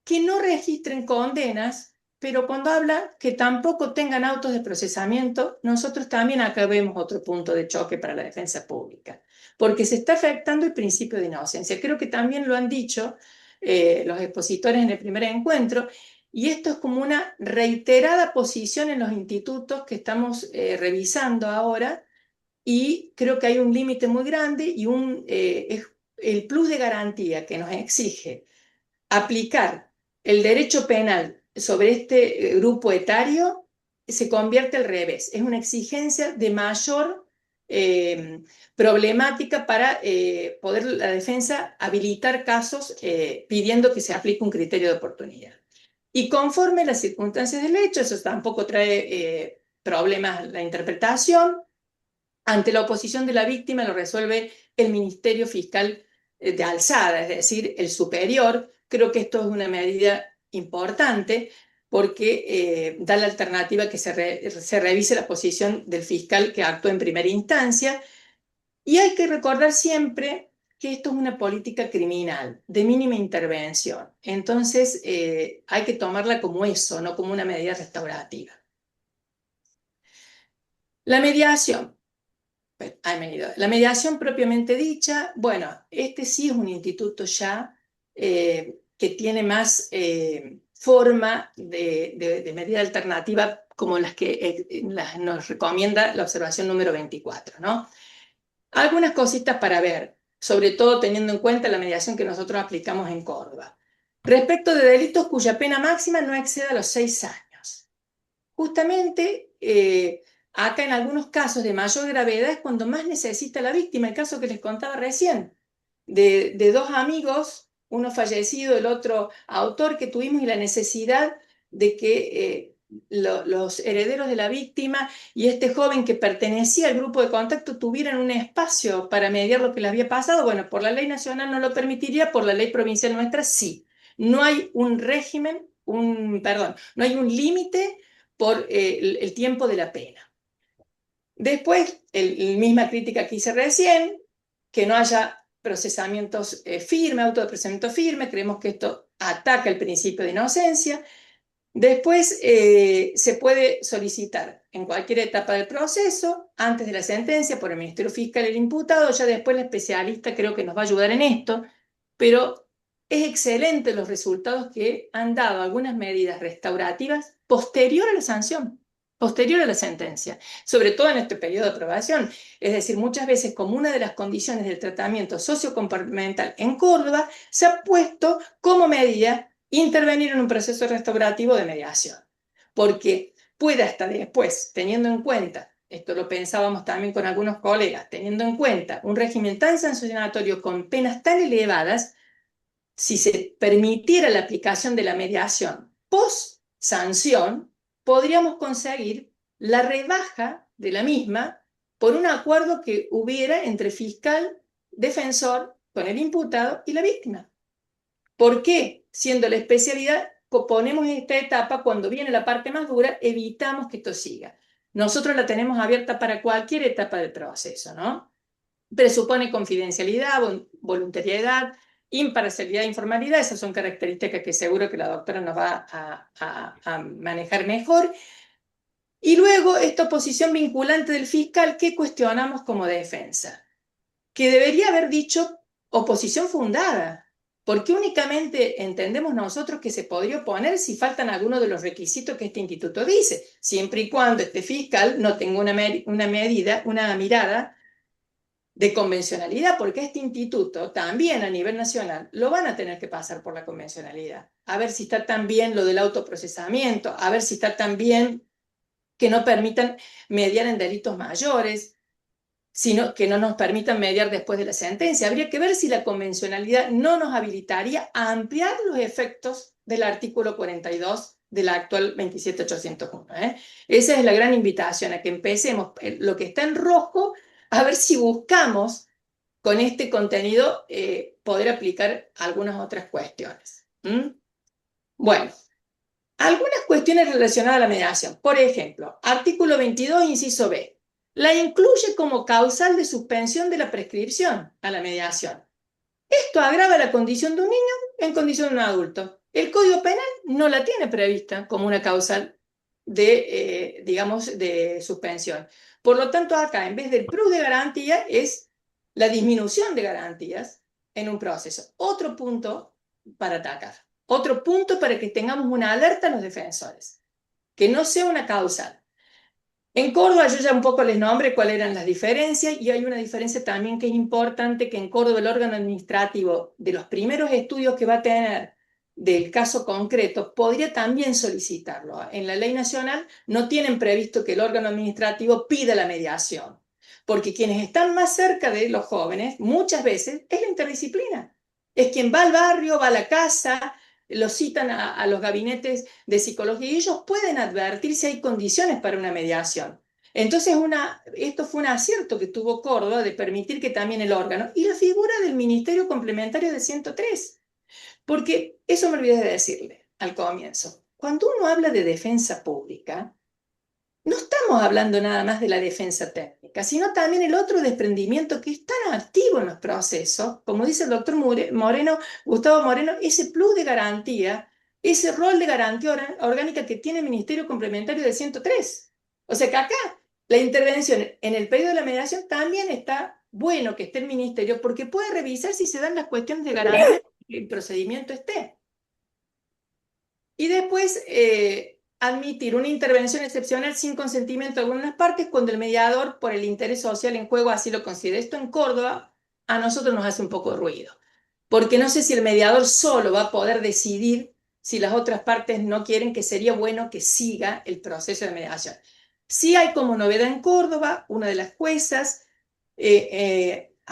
que no registren condenas, pero cuando habla que tampoco tengan autos de procesamiento, nosotros también acá vemos otro punto de choque para la defensa pública, porque se está afectando el principio de inocencia. Creo que también lo han dicho los expositores en el primer encuentro, y esto es como una reiterada posición en los institutos que estamos revisando ahora, y creo que hay un límite muy grande y el plus de garantía que nos exige aplicar el derecho penal sobre este grupo etario se convierte al revés. Es una exigencia de mayor problemática para poder la defensa habilitar casos pidiendo que se aplique un criterio de oportunidad. Y conforme las circunstancias del hecho, eso tampoco trae problemas la interpretación. Ante la oposición de la víctima lo resuelve el Ministerio Fiscal de alzada, es decir, el superior. Creo que esto es una medida importante porque da la alternativa que se revise la posición del fiscal que actuó en primera instancia. Y hay que recordar siempre que esto es una política criminal de mínima intervención. Entonces hay que tomarla como eso, no como una medida restaurativa. La mediación. La mediación propiamente dicha, bueno, este sí es un instituto ya que tiene más forma de medida alternativa como las que nos recomienda la observación número 24, ¿no? Algunas cositas para ver, sobre todo teniendo en cuenta la mediación que nosotros aplicamos en Córdoba. Respecto de delitos cuya pena máxima no exceda los 6 años. Justamente acá en algunos casos de mayor gravedad es cuando más necesita la víctima, el caso que les contaba recién, de 2 amigos, uno fallecido, el otro autor, que tuvimos, y la necesidad de que los herederos de la víctima y este joven que pertenecía al grupo de contacto tuvieran un espacio para mediar lo que les había pasado. Bueno, por la ley nacional no lo permitiría, por la ley provincial nuestra sí. No hay un régimen, perdón, no hay un límite por el tiempo de la pena. Después, la misma crítica que hice recién, que no haya procesamientos firmes, auto de procesamiento firme, creemos que esto ataca el principio de inocencia. Después se puede solicitar en cualquier etapa del proceso, antes de la sentencia, por el Ministerio Fiscal el imputado, ya después la especialista creo que nos va a ayudar en esto, pero es excelente los resultados que han dado algunas medidas restaurativas posterior a la sanción, posterior a la sentencia, sobre todo en este periodo de aprobación. Es decir, muchas veces como una de las condiciones del tratamiento sociocomportamental en Córdoba se ha puesto como medida intervenir en un proceso restaurativo de mediación, porque puede hasta después, teniendo en cuenta, esto lo pensábamos también con algunos colegas, teniendo en cuenta un régimen tan sancionatorio con penas tan elevadas, si se permitiera la aplicación de la mediación post sanción, podríamos conseguir la rebaja de la misma por un acuerdo que hubiera entre fiscal, defensor, con el imputado y la víctima. ¿Por qué? Siendo la especialidad, ponemos esta etapa, cuando viene la parte más dura, evitamos que esto siga. Nosotros la tenemos abierta para cualquier etapa del proceso, ¿no? Presupone confidencialidad, voluntariedad, imparcialidad e informalidad. Esas son características que seguro que la doctora nos va a manejar mejor. Y luego, esta oposición vinculante del fiscal, ¿qué cuestionamos como defensa? Que debería haber dicho oposición fundada, porque únicamente entendemos nosotros que se podría oponer si faltan algunos de los requisitos que este instituto dice, siempre y cuando este fiscal no tenga una mirada de convencionalidad, porque este instituto también a nivel nacional lo van a tener que pasar por la convencionalidad, a ver si está tan bien lo del autoprocesamiento, a ver si está tan bien que no permitan mediar en delitos mayores, sino que no nos permitan mediar después de la sentencia. Habría que ver si la convencionalidad no nos habilitaría a ampliar los efectos del artículo 42 de la actual 27801. Esa es la gran invitación, a que empecemos lo que está en rojo, a ver si buscamos con este contenido poder aplicar algunas otras cuestiones. Bueno, cuestiones relacionadas a la mediación. Por ejemplo, artículo 22, inciso B. La incluye como causal de suspensión de la prescripción a la mediación. Esto agrava la condición de un niño en condición de un adulto. El Código Penal no la tiene prevista como una causal de, digamos, de suspensión. Por lo tanto, acá, en vez del plus de garantía, es la disminución de garantías en un proceso. Otro punto para atacar. Otro punto para que tengamos una alerta a los defensores. Que no sea una causal. En Córdoba yo ya un poco les nombré cuáles eran las diferencias y hay una diferencia también que es importante, que en Córdoba el órgano administrativo de los primeros estudios que va a tener del caso concreto podría también solicitarlo. En la ley nacional no tienen previsto que el órgano administrativo pida la mediación, porque quienes están más cerca de los jóvenes muchas veces es la interdisciplina. Es quien va al barrio, va a la casa, los citan a los gabinetes de psicología y ellos pueden advertir si hay condiciones para una mediación. Entonces, esto fue un acierto que tuvo Córdoba de permitir que también el órgano y la figura del Ministerio Complementario de 103, porque eso me olvidé de decirle al comienzo. Cuando uno habla de defensa pública, no estamos hablando nada más de la defensa técnica, sino también el otro desprendimiento que es tan activo en los procesos, como dice el doctor Moreno, Gustavo Moreno, ese plus de garantía, ese rol de garantía orgánica que tiene el Ministerio Complementario de 103. O sea que acá la intervención en el periodo de la mediación también está bueno que esté el Ministerio porque puede revisar si se dan las cuestiones de garantía y el procedimiento esté. Y después admitir una intervención excepcional sin consentimiento de algunas partes cuando el mediador, por el interés social en juego, así lo considera. Esto en Córdoba a nosotros nos hace un poco de ruido, porque no sé si el mediador solo va a poder decidir si las otras partes no quieren, que sería bueno que siga el proceso de mediación. Sí hay como novedad en Córdoba, una de las juezas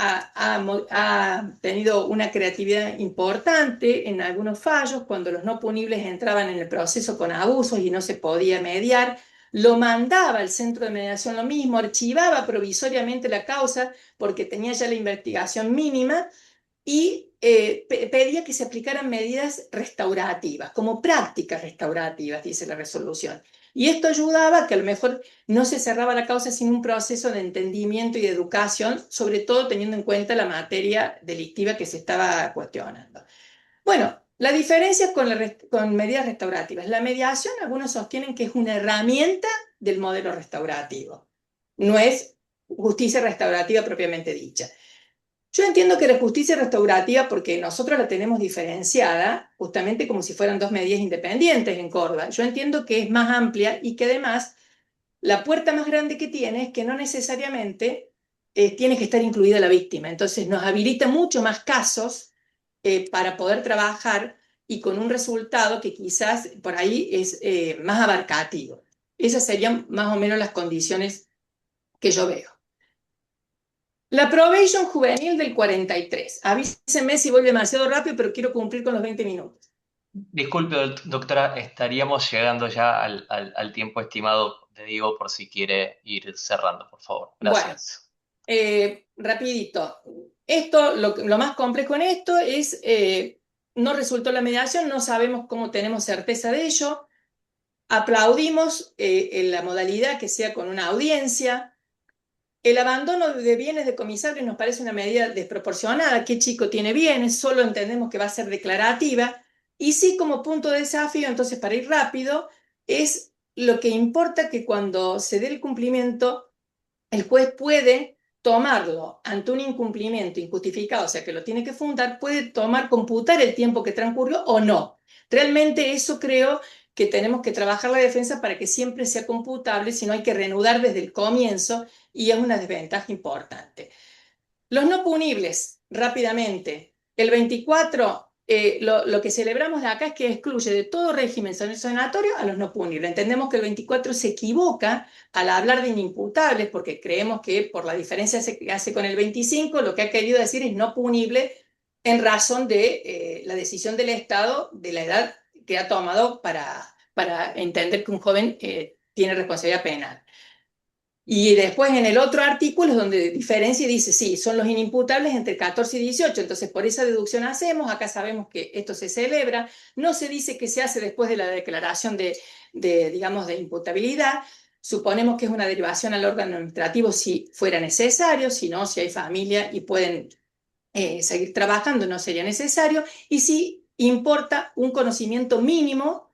ha tenido una creatividad importante en algunos fallos, cuando los no punibles entraban en el proceso con abusos y no se podía mediar, lo mandaba al centro de mediación lo mismo, archivaba provisoriamente la causa porque tenía ya la investigación mínima y pedía que se aplicaran medidas restaurativas, como prácticas restaurativas, dice la resolución. Y esto ayudaba a que a lo mejor no se cerraba la causa sin un proceso de entendimiento y de educación, sobre todo teniendo en cuenta la materia delictiva que se estaba cuestionando. Bueno, la diferencia con medidas restaurativas. La mediación, algunos sostienen que es una herramienta del modelo restaurativo. No es justicia restaurativa propiamente dicha. Yo entiendo que la justicia restaurativa, porque nosotros la tenemos diferenciada, justamente como si fueran dos medidas independientes en Córdoba, yo entiendo que es más amplia y que además la puerta más grande que tiene es que no necesariamente tiene que estar incluida la víctima. Entonces nos habilita mucho más casos para poder trabajar y con un resultado que quizás por ahí es más abarcativo. Esas serían más o menos las condiciones que yo veo. La probation juvenil del 43. Avísenme si voy demasiado rápido, pero quiero cumplir con los 20 minutos. Disculpe, doctora, estaríamos llegando ya al tiempo estimado de Diego por si quiere ir cerrando, por favor. Gracias. Bueno, rapidito. Esto, lo más complejo en esto es, no resultó la mediación, no sabemos cómo tenemos certeza de ello. Aplaudimos en la modalidad que sea con una audiencia. El abandono de bienes decomisables nos parece una medida desproporcionada. ¿Qué chico tiene bienes? Solo entendemos que va a ser declarativa. Y sí, como punto de desafío, entonces para ir rápido, es lo que importa que cuando se dé el cumplimiento, el juez puede tomarlo ante un incumplimiento injustificado, o sea que lo tiene que fundar, puede computar el tiempo que transcurrió o no. Realmente eso creo que tenemos que trabajar la defensa para que siempre sea computable, si no hay que reanudar desde el comienzo y es una desventaja importante. Los no punibles, rápidamente. El 24, lo que celebramos de acá es que excluye de todo régimen sancionatorio a los no punibles. Entendemos que el 24 se equivoca al hablar de inimputables porque creemos que por la diferencia que hace con el 25, lo que ha querido decir es no punible en razón de la decisión del Estado de la edad que ha tomado para entender que un joven tiene responsabilidad penal. Y después en el otro artículo es donde diferencia y dice, sí, son los inimputables entre 14 y 18. Entonces, por esa deducción hacemos, acá sabemos que esto se celebra, no se dice que se hace después de la declaración digamos, de imputabilidad. Suponemos que es una derivación al órgano administrativo si fuera necesario, si no, si hay familia y pueden seguir trabajando, no sería necesario, y si importa un conocimiento mínimo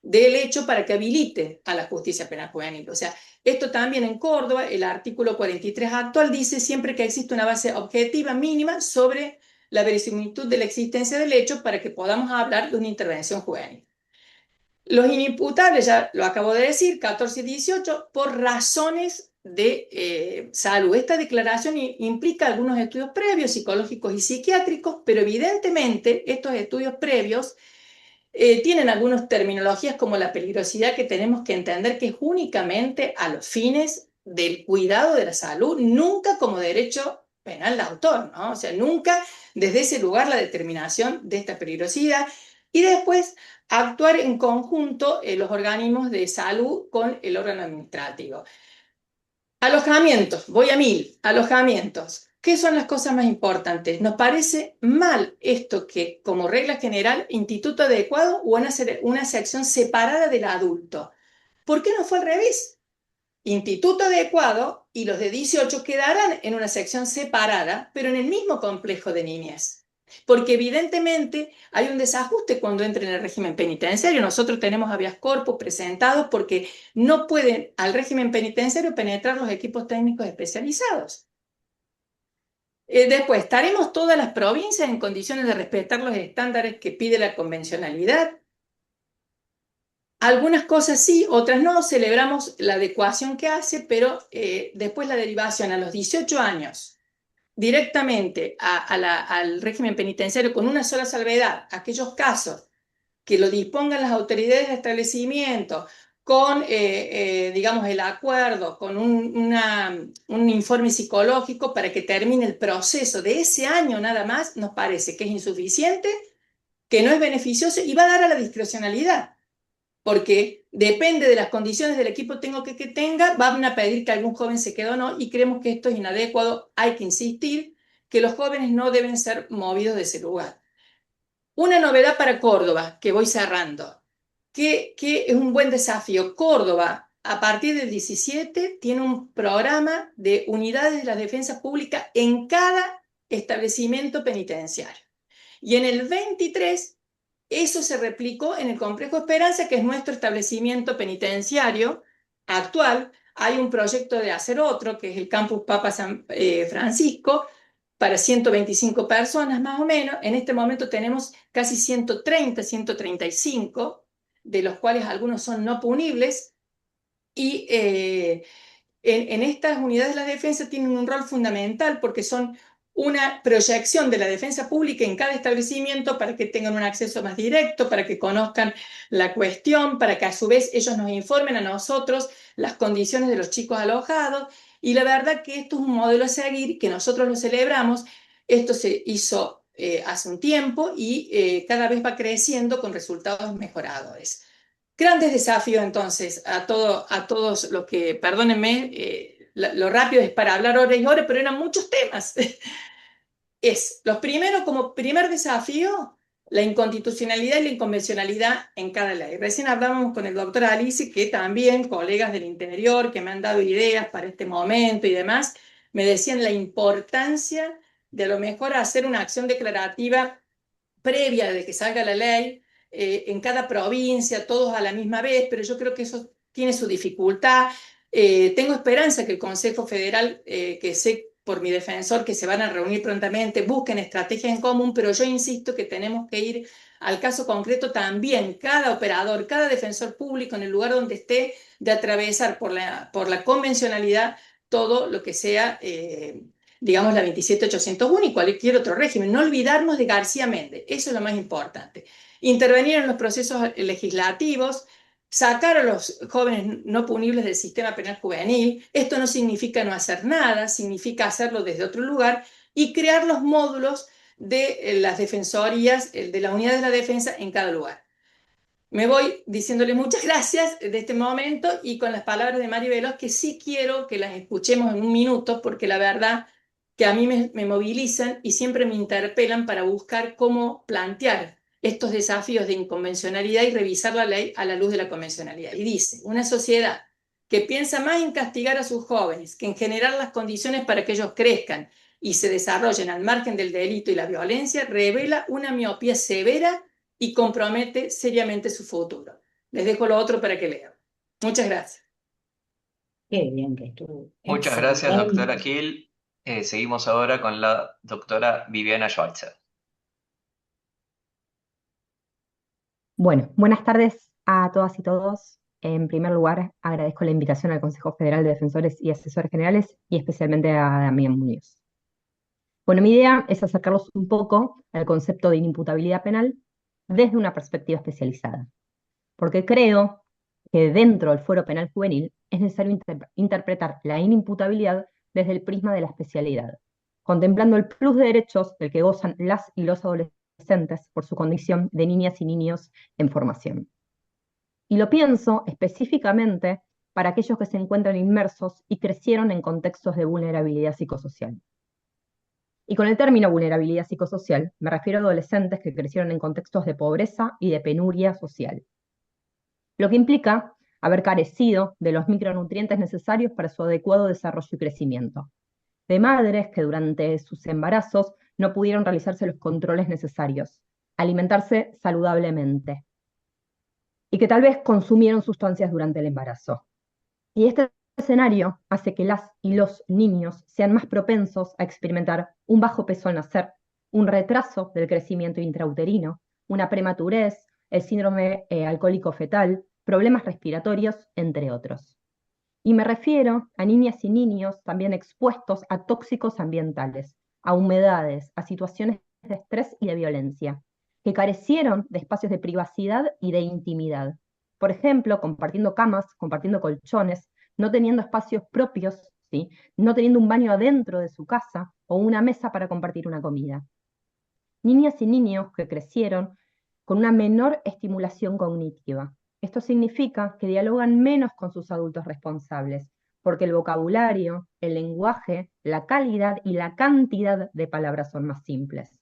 del hecho para que habilite a la justicia penal juvenil. O sea, esto también en Córdoba, el artículo 43 actual dice siempre que existe una base objetiva mínima sobre la verisimilitud de la existencia del hecho para que podamos hablar de una intervención juvenil. Los inimputables, ya lo acabo de decir, 14 y 18, por razones de salud. Esta declaración implica algunos estudios previos, psicológicos y psiquiátricos, pero evidentemente estos estudios previos tienen algunas terminologías como la peligrosidad que tenemos que entender que es únicamente a los fines del cuidado de la salud, nunca como derecho penal de autor, ¿no? O sea, nunca desde ese lugar la determinación de esta peligrosidad y después actuar en conjunto los organismos de salud con el órgano administrativo. Alojamientos, voy a 1000, alojamientos. ¿Qué son las cosas más importantes? Nos parece mal esto que, como regla general, instituto adecuado o una sección separada del adulto. ¿Por qué no fue al revés? Instituto adecuado y los de 18 quedarán en una sección separada, pero en el mismo complejo de niñez. Porque evidentemente hay un desajuste cuando entra en el régimen penitenciario. Nosotros tenemos habeas corpus presentados porque no pueden al régimen penitenciario penetrar los equipos técnicos especializados. Después, ¿estaremos todas las provincias en condiciones de respetar los estándares que pide la convencionalidad? Algunas cosas sí, otras no, celebramos la adecuación que hace, pero después la derivación a los 18 años directamente al régimen penitenciario con una sola salvedad, aquellos casos que lo dispongan las autoridades de establecimiento con, digamos, el acuerdo, con un informe psicológico para que termine el proceso de ese año nada más, nos parece que es insuficiente, que no es beneficioso y va a dar a la discrecionalidad porque depende de las condiciones del equipo que tenga, van a pedir que algún joven se quede o no, y creemos que esto es inadecuado, hay que insistir que los jóvenes no deben ser movidos de ese lugar. Una novedad para Córdoba, que voy cerrando, que es un buen desafío. Córdoba, a partir del 17, tiene un programa de unidades de la defensa pública en cada establecimiento penitenciario. Y en el 23 eso se replicó en el Complejo Esperanza, que es nuestro establecimiento penitenciario actual. Hay un proyecto de hacer otro, que es el Campus Papa San Francisco, para 125 personas más o menos. En este momento tenemos casi 130, 135, de los cuales algunos son no punibles. Y en estas unidades de la defensa tienen un rol fundamental porque son una proyección de la defensa pública en cada establecimiento para que tengan un acceso más directo, para que conozcan la cuestión, para que a su vez ellos nos informen a nosotros las condiciones de los chicos alojados. Y la verdad que esto es un modelo a seguir, que nosotros lo celebramos. Esto se hizo hace un tiempo y cada vez va creciendo con resultados mejoradores. Grandes desafíos entonces a todos los que, perdónenme, lo rápido es para hablar horas y horas, pero eran muchos temas. Los primeros, como primer desafío, la inconstitucionalidad y la inconvencionalidad en cada ley. Recién hablábamos con el doctor Alice, que también colegas del interior que me han dado ideas para este momento y demás, me decían la importancia de a lo mejor hacer una acción declarativa previa de que salga la ley, en cada provincia, todos a la misma vez, pero yo creo que eso tiene su dificultad. Tengo esperanza que el Consejo Federal, que sé por mi defensor que se van a reunir prontamente, busquen estrategias en común, pero yo insisto que tenemos que ir al caso concreto también, cada operador, cada defensor público en el lugar donde esté, de atravesar por la convencionalidad todo lo que sea digamos, la 27801 y cualquier otro régimen. No olvidarnos de García Méndez, eso es lo más importante. Intervenir en los procesos legislativos, sacar a los jóvenes no punibles del sistema penal juvenil. Esto no significa no hacer nada, significa hacerlo desde otro lugar y crear los módulos de las defensorías, de la unidad de la defensa en cada lugar. Me voy diciéndole muchas gracias de este momento y con las palabras de Mari Veloz, que sí quiero que las escuchemos en un minuto, porque la verdad que a mí me movilizan y siempre me interpelan para buscar cómo plantear estos desafíos de inconvencionalidad y revisar la ley a la luz de la convencionalidad. Y dice, una sociedad que piensa más en castigar a sus jóvenes que en generar las condiciones para que ellos crezcan y se desarrollen al margen del delito y la violencia, revela una miopía severa y compromete seriamente su futuro. Les dejo lo otro para que lean. Muchas gracias. Qué bien que estuvo. Muchas gracias, doctora Excelente. Gil. Seguimos ahora con la doctora Viviana Schweitzer. Bueno, buenas tardes a todas y todos. En primer lugar, agradezco la invitación al Consejo Federal de Defensores y Asesores Generales y especialmente a Damián Muñoz. Bueno, mi idea es acercarlos un poco al concepto de inimputabilidad penal desde una perspectiva especializada, porque creo que dentro del fuero penal juvenil es necesario interpretar la inimputabilidad desde el prisma de la especialidad, contemplando el plus de derechos del que gozan las y los adolescentes por su condición de niñas y niños en formación. Y lo pienso específicamente para aquellos que se encuentran inmersos y crecieron en contextos de vulnerabilidad psicosocial. Y con el término vulnerabilidad psicosocial me refiero a adolescentes que crecieron en contextos de pobreza y de penuria social, lo que implica haber carecido de los micronutrientes necesarios para su adecuado desarrollo y crecimiento, de madres que durante sus embarazos no pudieron realizarse los controles necesarios, alimentarse saludablemente, y que tal vez consumieron sustancias durante el embarazo. Y este escenario hace que las y los niños sean más propensos a experimentar un bajo peso al nacer, un retraso del crecimiento intrauterino, una prematurez, el síndrome alcohólico fetal, problemas respiratorios, entre otros. Y me refiero a niñas y niños también expuestos a tóxicos ambientales, a humedades, a situaciones de estrés y de violencia, que carecieron de espacios de privacidad y de intimidad. Por ejemplo, compartiendo camas, compartiendo colchones, no teniendo espacios propios, ¿sí? No teniendo un baño adentro de su casa o una mesa para compartir una comida. Niñas y niños que crecieron con una menor estimulación cognitiva. Esto significa que dialogan menos con sus adultos responsables, porque el vocabulario, el lenguaje, la calidad y la cantidad de palabras son más simples.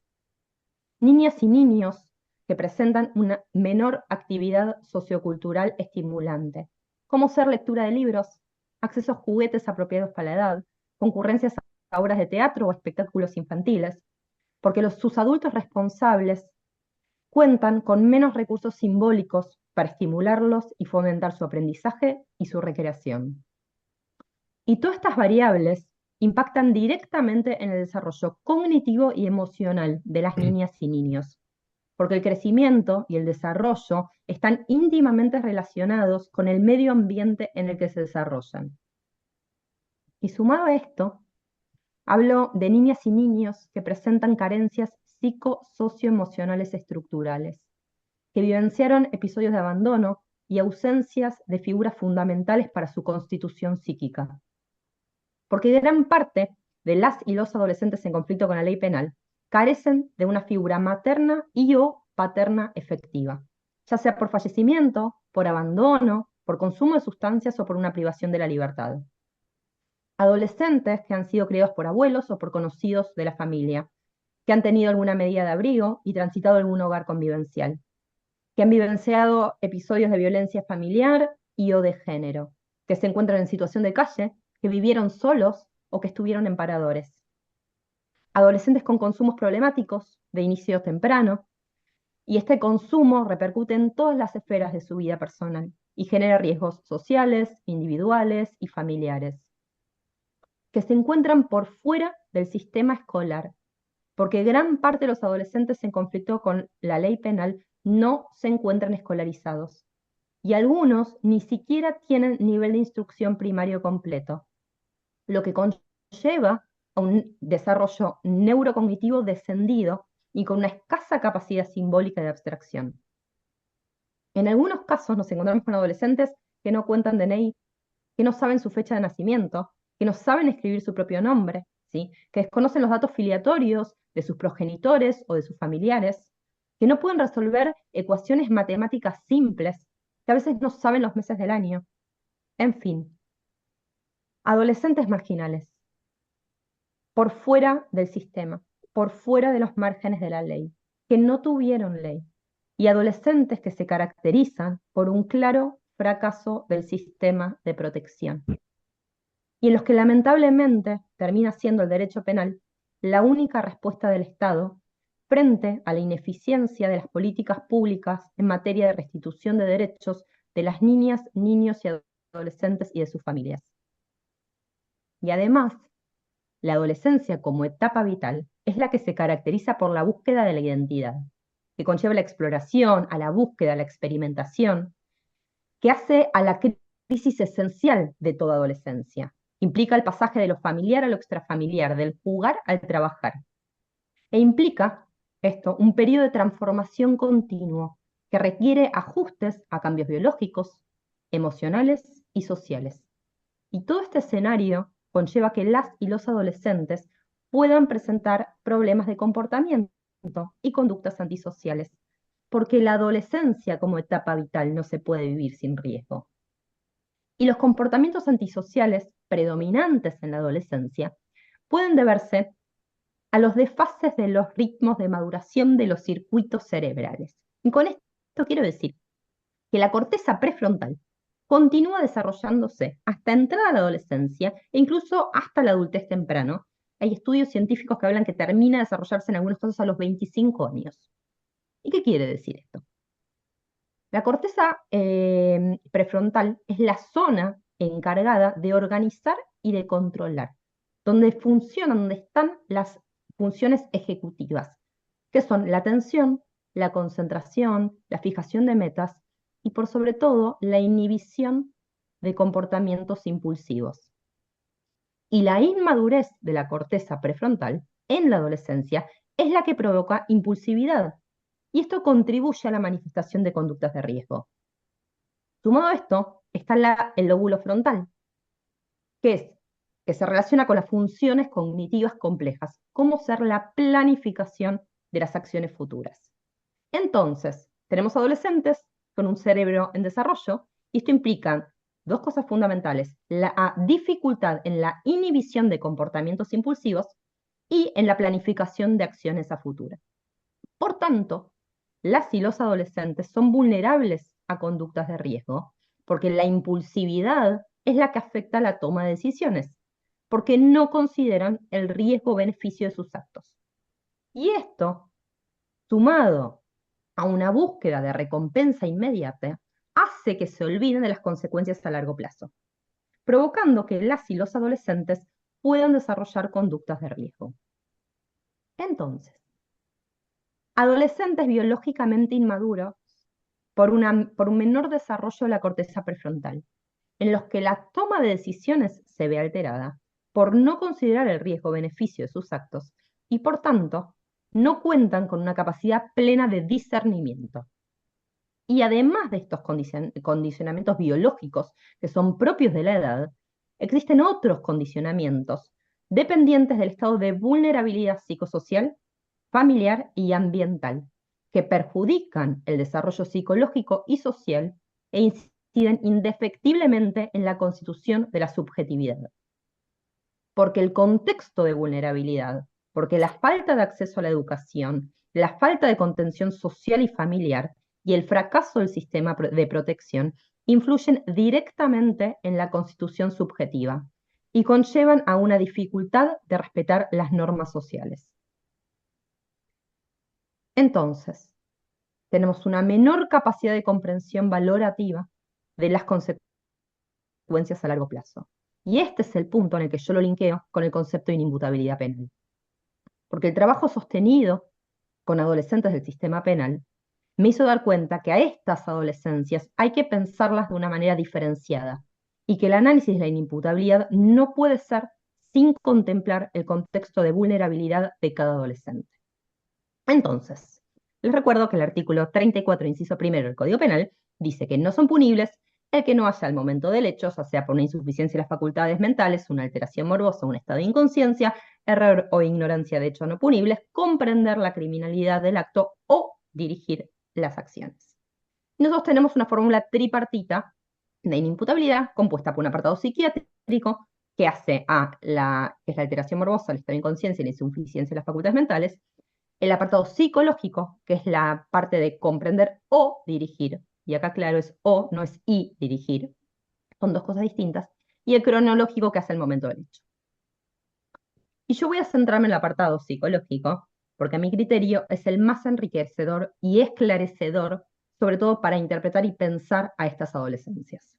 Niñas y niños que presentan una menor actividad sociocultural estimulante, como ser lectura de libros, acceso a juguetes apropiados para la edad, concurrencias a obras de teatro o espectáculos infantiles, porque sus adultos responsables cuentan con menos recursos simbólicos para estimularlos y fomentar su aprendizaje y su recreación. Y todas estas variables impactan directamente en el desarrollo cognitivo y emocional de las niñas y niños, porque el crecimiento y el desarrollo están íntimamente relacionados con el medio ambiente en el que se desarrollan. Y sumado a esto, hablo de niñas y niños que presentan carencias psicosocioemocionales estructurales, que vivenciaron episodios de abandono y ausencias de figuras fundamentales para su constitución psíquica. Porque gran parte de las y los adolescentes en conflicto con la ley penal carecen de una figura materna y o paterna efectiva, ya sea por fallecimiento, por abandono, por consumo de sustancias o por una privación de la libertad. Adolescentes que han sido criados por abuelos o por conocidos de la familia, que han tenido alguna medida de abrigo y transitado algún hogar convivencial, que han vivenciado episodios de violencia familiar y o de género, que se encuentran en situación de calle, que vivieron solos o que estuvieron en paradores. Adolescentes con consumos problemáticos de inicio temprano, y este consumo repercute en todas las esferas de su vida personal y genera riesgos sociales, individuales y familiares, que se encuentran por fuera del sistema escolar, porque gran parte de los adolescentes en conflicto con la ley penal no se encuentran escolarizados, y algunos ni siquiera tienen nivel de instrucción primario completo, lo que conlleva a un desarrollo neurocognitivo descendido y con una escasa capacidad simbólica de abstracción. En algunos casos nos encontramos con adolescentes que no cuentan DNI, que no saben su fecha de nacimiento, que no saben escribir su propio nombre, ¿sí? Que desconocen los datos filiatorios de sus progenitores o de sus familiares, que no pueden resolver ecuaciones matemáticas simples, que a veces no saben los meses del año. En fin, adolescentes marginales, por fuera del sistema, por fuera de los márgenes de la ley, que no tuvieron ley, y adolescentes que se caracterizan por un claro fracaso del sistema de protección, y en los que lamentablemente termina siendo el derecho penal la única respuesta del Estado frente a la ineficiencia de las políticas públicas en materia de restitución de derechos de las niñas, niños y adolescentes y de sus familias. Y además, la adolescencia como etapa vital es la que se caracteriza por la búsqueda de la identidad, que conlleva la exploración, a la búsqueda, a la experimentación, que hace a la crisis esencial de toda adolescencia. Implica el pasaje de lo familiar a lo extrafamiliar, del jugar al trabajar. E implica esto un periodo de transformación continuo que requiere ajustes a cambios biológicos, emocionales y sociales. Y todo este escenario conlleva que las y los adolescentes puedan presentar problemas de comportamiento y conductas antisociales, porque la adolescencia como etapa vital no se puede vivir sin riesgo. Y los comportamientos antisociales predominantes en la adolescencia pueden deberse a los desfases de los ritmos de maduración de los circuitos cerebrales. Y con esto quiero decir que la corteza prefrontal continúa desarrollándose hasta entrada a la adolescencia e incluso hasta la adultez temprano. Hay estudios científicos que hablan que termina de desarrollarse en algunos casos a los 25 años. ¿Y qué quiere decir esto? La corteza prefrontal es la zona encargada de organizar y de controlar, donde están las funciones ejecutivas, que son la atención, la concentración, la fijación de metas y por sobre todo la inhibición de comportamientos impulsivos. Y la inmadurez de la corteza prefrontal en la adolescencia es la que provoca impulsividad, y esto contribuye a la manifestación de conductas de riesgo. Sumado a esto está el lóbulo frontal, que se relaciona con las funciones cognitivas complejas, como ser la planificación de las acciones futuras. Entonces, tenemos adolescentes con un cerebro en desarrollo, y esto implica dos cosas fundamentales: la dificultad en la inhibición de comportamientos impulsivos y en la planificación de acciones a futuro. Por tanto, las y los adolescentes son vulnerables a conductas de riesgo, porque la impulsividad es la que afecta la toma de decisiones, porque no consideran el riesgo-beneficio de sus actos. Y esto, sumado a una búsqueda de recompensa inmediata, hace que se olviden de las consecuencias a largo plazo, provocando que las y los adolescentes puedan desarrollar conductas de riesgo. Entonces, adolescentes biológicamente inmaduros por un menor desarrollo de la corteza prefrontal, en los que la toma de decisiones se ve alterada por no considerar el riesgo-beneficio de sus actos y por tanto no cuentan con una capacidad plena de discernimiento. Y además de estos condicionamientos biológicos que son propios de la edad, existen otros condicionamientos dependientes del estado de vulnerabilidad psicosocial, familiar y ambiental, que perjudican el desarrollo psicológico y social e inciden indefectiblemente en la constitución de la subjetividad. Porque el contexto de vulnerabilidad, porque la falta de acceso a la educación, la falta de contención social y familiar y el fracaso del sistema de protección influyen directamente en la constitución subjetiva y conllevan a una dificultad de respetar las normas sociales. Entonces, tenemos una menor capacidad de comprensión valorativa de las consecuencias a largo plazo. Y este es el punto en el que yo lo linkeo con el concepto de inimputabilidad penal. Porque el trabajo sostenido con adolescentes del sistema penal me hizo dar cuenta que a estas adolescencias hay que pensarlas de una manera diferenciada y que el análisis de la inimputabilidad no puede ser sin contemplar el contexto de vulnerabilidad de cada adolescente. Entonces, les recuerdo que el artículo 34, inciso primero del Código Penal dice que no son punibles el que no haya al momento del hecho, ya sea por una insuficiencia de las facultades mentales, una alteración morbosa, un estado de inconsciencia, error o ignorancia de hecho no punibles, comprender la criminalidad del acto o dirigir las acciones. Nosotros tenemos una fórmula tripartita de inimputabilidad compuesta por un apartado psiquiátrico que hace que es la alteración morbosa, el estado de inconsciencia y la insuficiencia de las facultades mentales, el apartado psicológico, que es la parte de comprender o dirigir, y acá claro es o, no es y dirigir, son dos cosas distintas, y el cronológico, que hace el momento del hecho. Y yo voy a centrarme en el apartado psicológico, porque a mi criterio es el más enriquecedor y esclarecedor, sobre todo para interpretar y pensar a estas adolescencias.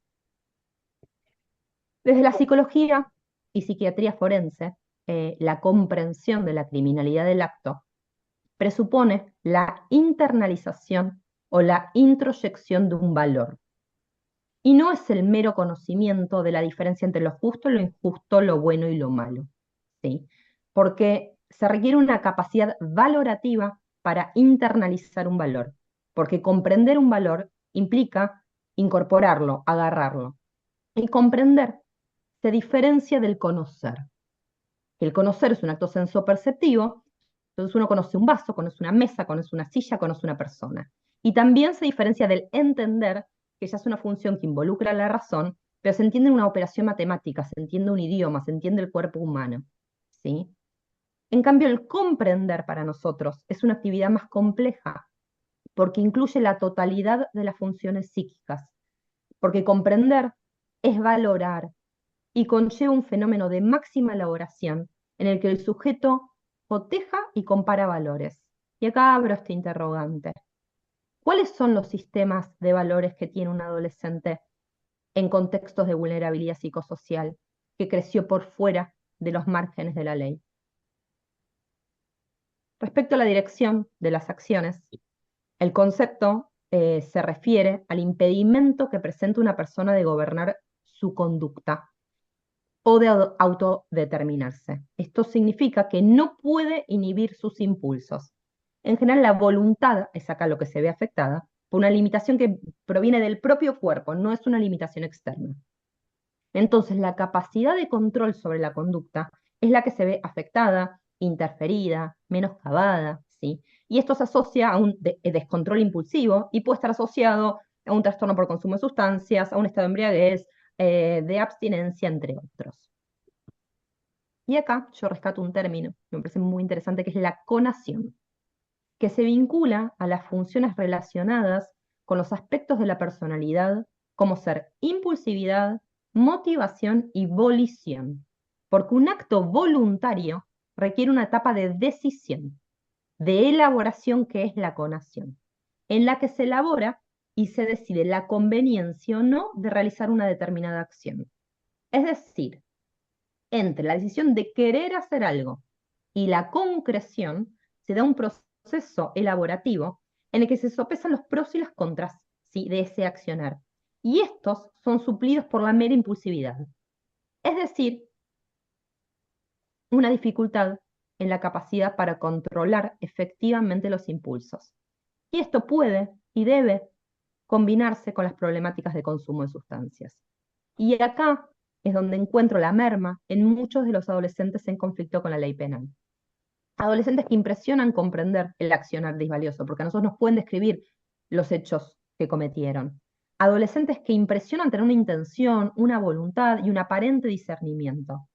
Desde la psicología y psiquiatría forense, la comprensión de la criminalidad del acto presupone la internalización o la introyección de un valor. Y no es el mero conocimiento de la diferencia entre lo justo, lo injusto, lo bueno y lo malo, ¿sí? Porque se requiere una capacidad valorativa para internalizar un valor, porque comprender un valor implica incorporarlo, agarrarlo. El comprender se diferencia del conocer. El conocer es un acto sensoperceptivo, entonces uno conoce un vaso, conoce una mesa, conoce una silla, conoce una persona. Y también se diferencia del entender, que ya es una función que involucra la razón, pero se entiende una operación matemática, se entiende un idioma, se entiende el cuerpo humano, ¿sí? En cambio, el comprender para nosotros es una actividad más compleja, porque incluye la totalidad de las funciones psíquicas, porque comprender es valorar y conlleva un fenómeno de máxima elaboración en el que el sujeto coteja y compara valores. Y acá abro este interrogante. ¿Cuáles son los sistemas de valores que tiene un adolescente en contextos de vulnerabilidad psicosocial que creció por fuera de los márgenes de la ley? Respecto a la dirección de las acciones, el concepto se refiere al impedimento que presenta una persona de gobernar su conducta o de autodeterminarse. Esto significa que no puede inhibir sus impulsos. En general, la voluntad es acá lo que se ve afectada por una limitación que proviene del propio cuerpo, no es una limitación externa. Entonces, la capacidad de control sobre la conducta es la que se ve afectada, interferida, menoscabada, ¿sí? Y esto se asocia a un descontrol impulsivo y puede estar asociado a un trastorno por consumo de sustancias, a un estado de embriaguez, de abstinencia, entre otros. Y acá yo rescato un término que me parece muy interesante, que es la conación, que se vincula a las funciones relacionadas con los aspectos de la personalidad, como ser impulsividad, motivación y volición, porque un acto voluntario requiere una etapa de decisión, de elaboración, que es la conación, en la que se elabora y se decide la conveniencia o no de realizar una determinada acción. Es decir, entre la decisión de querer hacer algo y la concreción se da un proceso elaborativo en el que se sopesan los pros y las contras, ¿sí?, de ese accionar. Y estos son suplidos por la mera impulsividad. Es decir, una dificultad en la capacidad para controlar efectivamente los impulsos. Y esto puede y debe combinarse con las problemáticas de consumo de sustancias. Y acá es donde encuentro la merma en muchos de los adolescentes en conflicto con la ley penal. Adolescentes que impresionan comprender el accionar disvalioso, porque a nosotros nos pueden describir los hechos que cometieron. Adolescentes que impresionan tener una intención, una voluntad y un aparente discernimiento.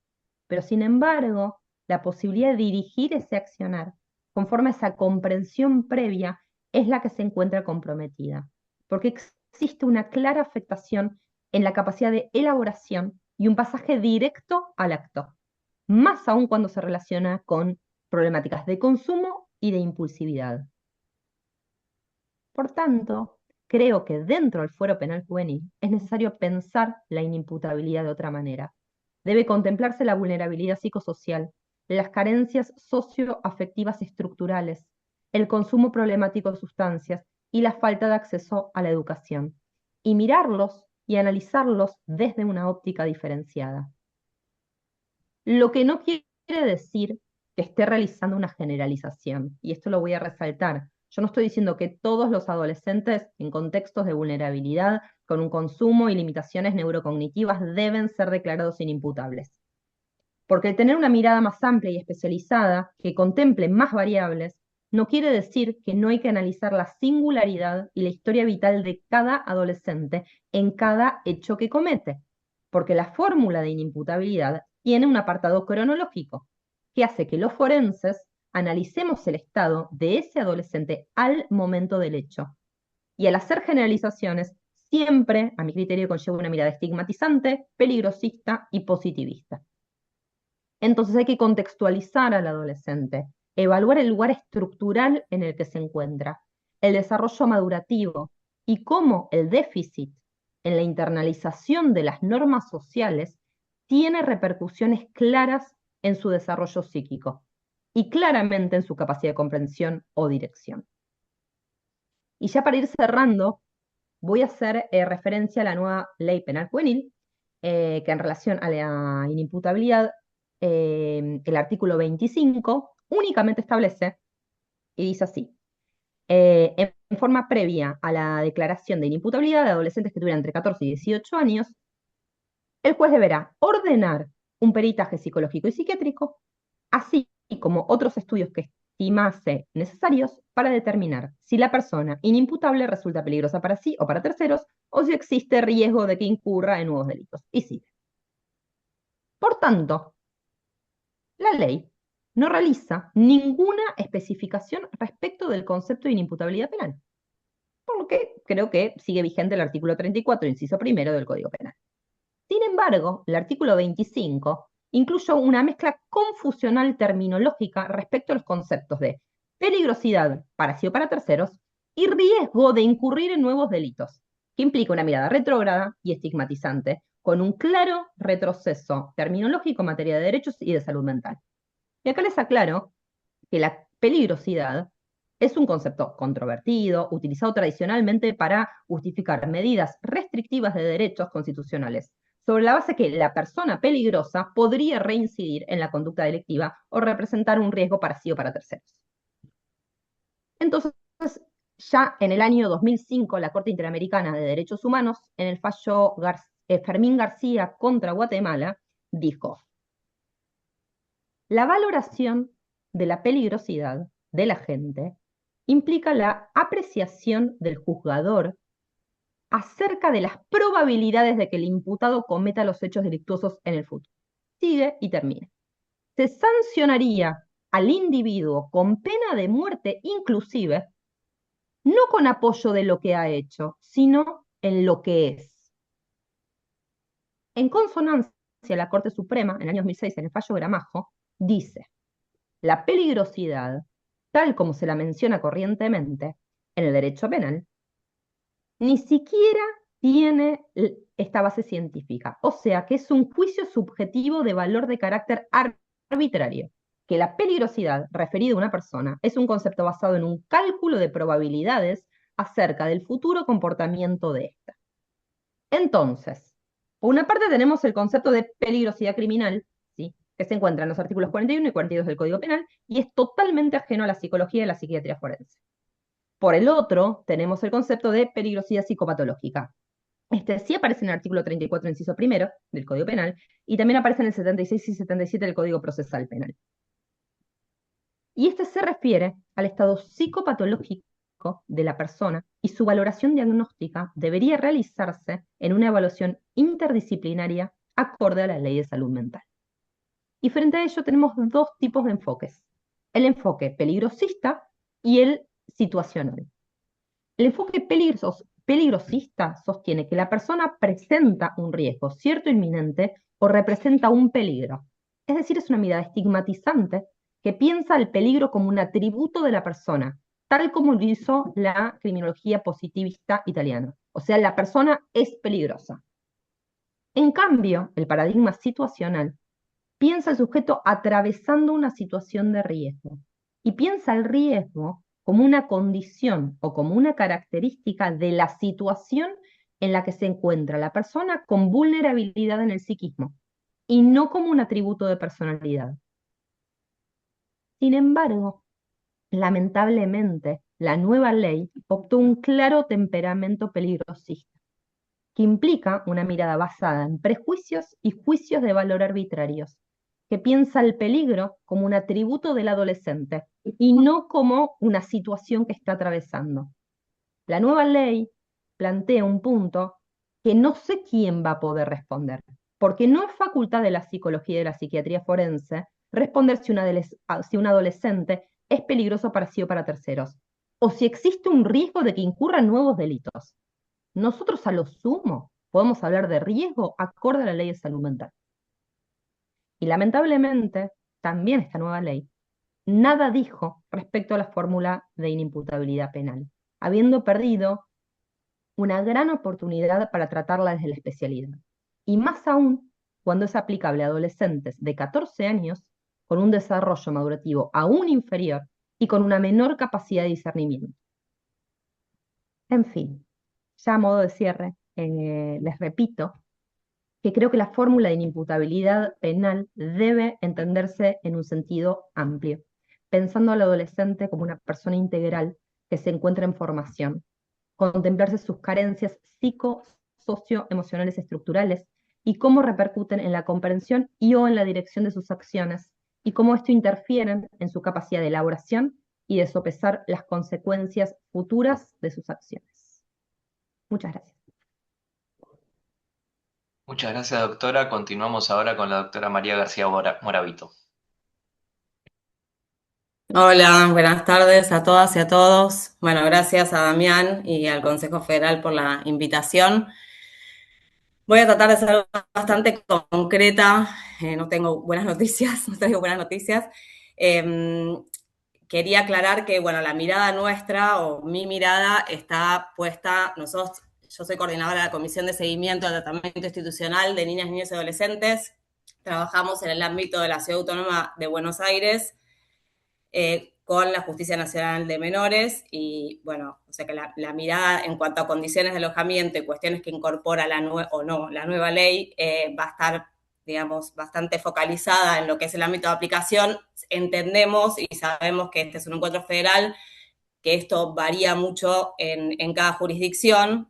Pero sin embargo, la posibilidad de dirigir ese accionar conforme a esa comprensión previa es la que se encuentra comprometida, porque existe una clara afectación en la capacidad de elaboración y un pasaje directo al acto, más aún cuando se relaciona con problemáticas de consumo y de impulsividad. Por tanto, creo que dentro del fuero penal juvenil es necesario pensar la inimputabilidad de otra manera. Debe contemplarse la vulnerabilidad psicosocial, las carencias socioafectivas estructurales, el consumo problemático de sustancias y la falta de acceso a la educación, y mirarlos y analizarlos desde una óptica diferenciada. Lo que no quiere decir que esté realizando una generalización, y esto lo voy a resaltar. Yo no estoy diciendo que todos los adolescentes en contextos de vulnerabilidad, con un consumo y limitaciones neurocognitivas, deben ser declarados inimputables. Porque el tener una mirada más amplia y especializada, que contemple más variables, no quiere decir que no hay que analizar la singularidad y la historia vital de cada adolescente en cada hecho que comete, porque la fórmula de inimputabilidad tiene un apartado cronológico que hace que los forenses analicemos el estado de ese adolescente al momento del hecho. Y al hacer generalizaciones, siempre, a mi criterio, conlleva una mirada estigmatizante, peligrosista y positivista. Entonces hay que contextualizar al adolescente, evaluar el lugar estructural en el que se encuentra, el desarrollo madurativo y cómo el déficit en la internalización de las normas sociales tiene repercusiones claras en su desarrollo psíquico y claramente en su capacidad de comprensión o dirección. Y ya para ir cerrando, voy a hacer referencia a la nueva ley penal juvenil, que en relación a la inimputabilidad, el artículo 25 únicamente establece, y dice así, en forma previa a la declaración de inimputabilidad de adolescentes que tuvieran entre 14 y 18 años, el juez deberá ordenar un peritaje psicológico y psiquiátrico, así como otros estudios que estimase necesarios para determinar si la persona inimputable resulta peligrosa para sí o para terceros, o si existe riesgo de que incurra en nuevos delitos. Y sigue. Por tanto, la ley no realiza ninguna especificación respecto del concepto de inimputabilidad penal, por lo que creo que sigue vigente el artículo 34, inciso primero del Código Penal. Sin embargo, el artículo 25 incluye una mezcla confusional terminológica respecto a los conceptos de peligrosidad para sí o para terceros y riesgo de incurrir en nuevos delitos, que implica una mirada retrógrada y estigmatizante, con un claro retroceso terminológico en materia de derechos y de salud mental. Y acá les aclaro que la peligrosidad es un concepto controvertido, utilizado tradicionalmente para justificar medidas restrictivas de derechos constitucionales, sobre la base que la persona peligrosa podría reincidir en la conducta delictiva o representar un riesgo para sí o para terceros. Entonces, ya en el año 2005, la Corte Interamericana de Derechos Humanos, en el fallo Fermín García contra Guatemala, dijo: la valoración de la peligrosidad de la gente implica la apreciación del juzgador acerca de las probabilidades de que el imputado cometa los hechos delictuosos en el futuro. Sigue y termina. Se sancionaría al individuo con pena de muerte inclusive, no con apoyo de lo que ha hecho, sino en lo que es. En consonancia, la Corte Suprema, en el año 2006, en el fallo Gramajo, dice: la peligrosidad, tal como se la menciona corrientemente en el derecho penal, ni siquiera tiene esta base científica. O sea, que es un juicio subjetivo de valor de carácter arbitrario, que la peligrosidad referida a una persona es un concepto basado en un cálculo de probabilidades acerca del futuro comportamiento de ésta. Entonces, por una parte tenemos el concepto de peligrosidad criminal, ¿sí?, que se encuentra en los artículos 41 y 42 del Código Penal, y es totalmente ajeno a la psicología y la psiquiatría forense. Por el otro, tenemos el concepto de peligrosidad psicopatológica. Este sí aparece en el artículo 34, inciso primero del Código Penal, y también aparece en el 76 y 77 del Código Procesal Penal. Y este se refiere al estado psicopatológico de la persona, y su valoración diagnóstica debería realizarse en una evaluación interdisciplinaria acorde a la ley de salud mental. Y frente a ello tenemos dos tipos de enfoques: el enfoque peligrosista y el situacional. El enfoque peligrosista sostiene que la persona presenta un riesgo cierto inminente o representa un peligro. Es decir, es una mirada estigmatizante que piensa el peligro como un atributo de la persona, tal como lo hizo la criminología positivista italiana. O sea, la persona es peligrosa. En cambio, el paradigma situacional piensa el sujeto atravesando una situación de riesgo y piensa el riesgo como una condición o como una característica de la situación en la que se encuentra la persona con vulnerabilidad en el psiquismo y no como un atributo de personalidad. Sin embargo, lamentablemente, la nueva ley optó un claro temperamento peligrosista, que implica una mirada basada en prejuicios y juicios de valor arbitrarios, que piensa el peligro como un atributo del adolescente y no como una situación que está atravesando. La nueva ley plantea un punto que no sé quién va a poder responder, porque no es facultad de la psicología y de la psiquiatría forense responder si un adolescente es peligroso para sí o para terceros, o si existe un riesgo de que incurran nuevos delitos. Nosotros a lo sumo podemos hablar de riesgo acorde a la ley de salud mental. Y lamentablemente, también esta nueva ley nada dijo respecto a la fórmula de inimputabilidad penal, habiendo perdido una gran oportunidad para tratarla desde la especialidad. Y más aún cuando es aplicable a adolescentes de 14 años con un desarrollo madurativo aún inferior y con una menor capacidad de discernimiento. En fin, ya a modo de cierre, les repito que creo que la fórmula de inimputabilidad penal debe entenderse en un sentido amplio, pensando al adolescente como una persona integral que se encuentra en formación, contemplarse sus carencias psico-socio-emocionales estructurales y cómo repercuten en la comprensión y o en la dirección de sus acciones, y cómo esto interfiere en su capacidad de elaboración y de sopesar las consecuencias futuras de sus acciones. Muchas gracias. Muchas gracias, doctora. Continuamos ahora con la doctora María García Moravito. Hola, buenas tardes a todas y a todos. Bueno, gracias a Damián y al Consejo Federal por la invitación. Voy a tratar de ser bastante concreta. No tengo buenas noticias, no traigo buenas noticias. Quería aclarar que, bueno, la mirada nuestra o mi mirada está puesta, yo soy coordinadora de la Comisión de Seguimiento del Tratamiento Institucional de Niñas, Niños y Adolescentes. Trabajamos en el ámbito de la Ciudad Autónoma de Buenos Aires, con la Justicia Nacional de Menores y, bueno, o sea que la mirada en cuanto a condiciones de alojamiento y cuestiones que incorpora la nueva ley va a estar, digamos, bastante focalizada en lo que es el ámbito de aplicación. Entendemos y sabemos que este es un encuentro federal, que esto varía mucho en cada jurisdicción,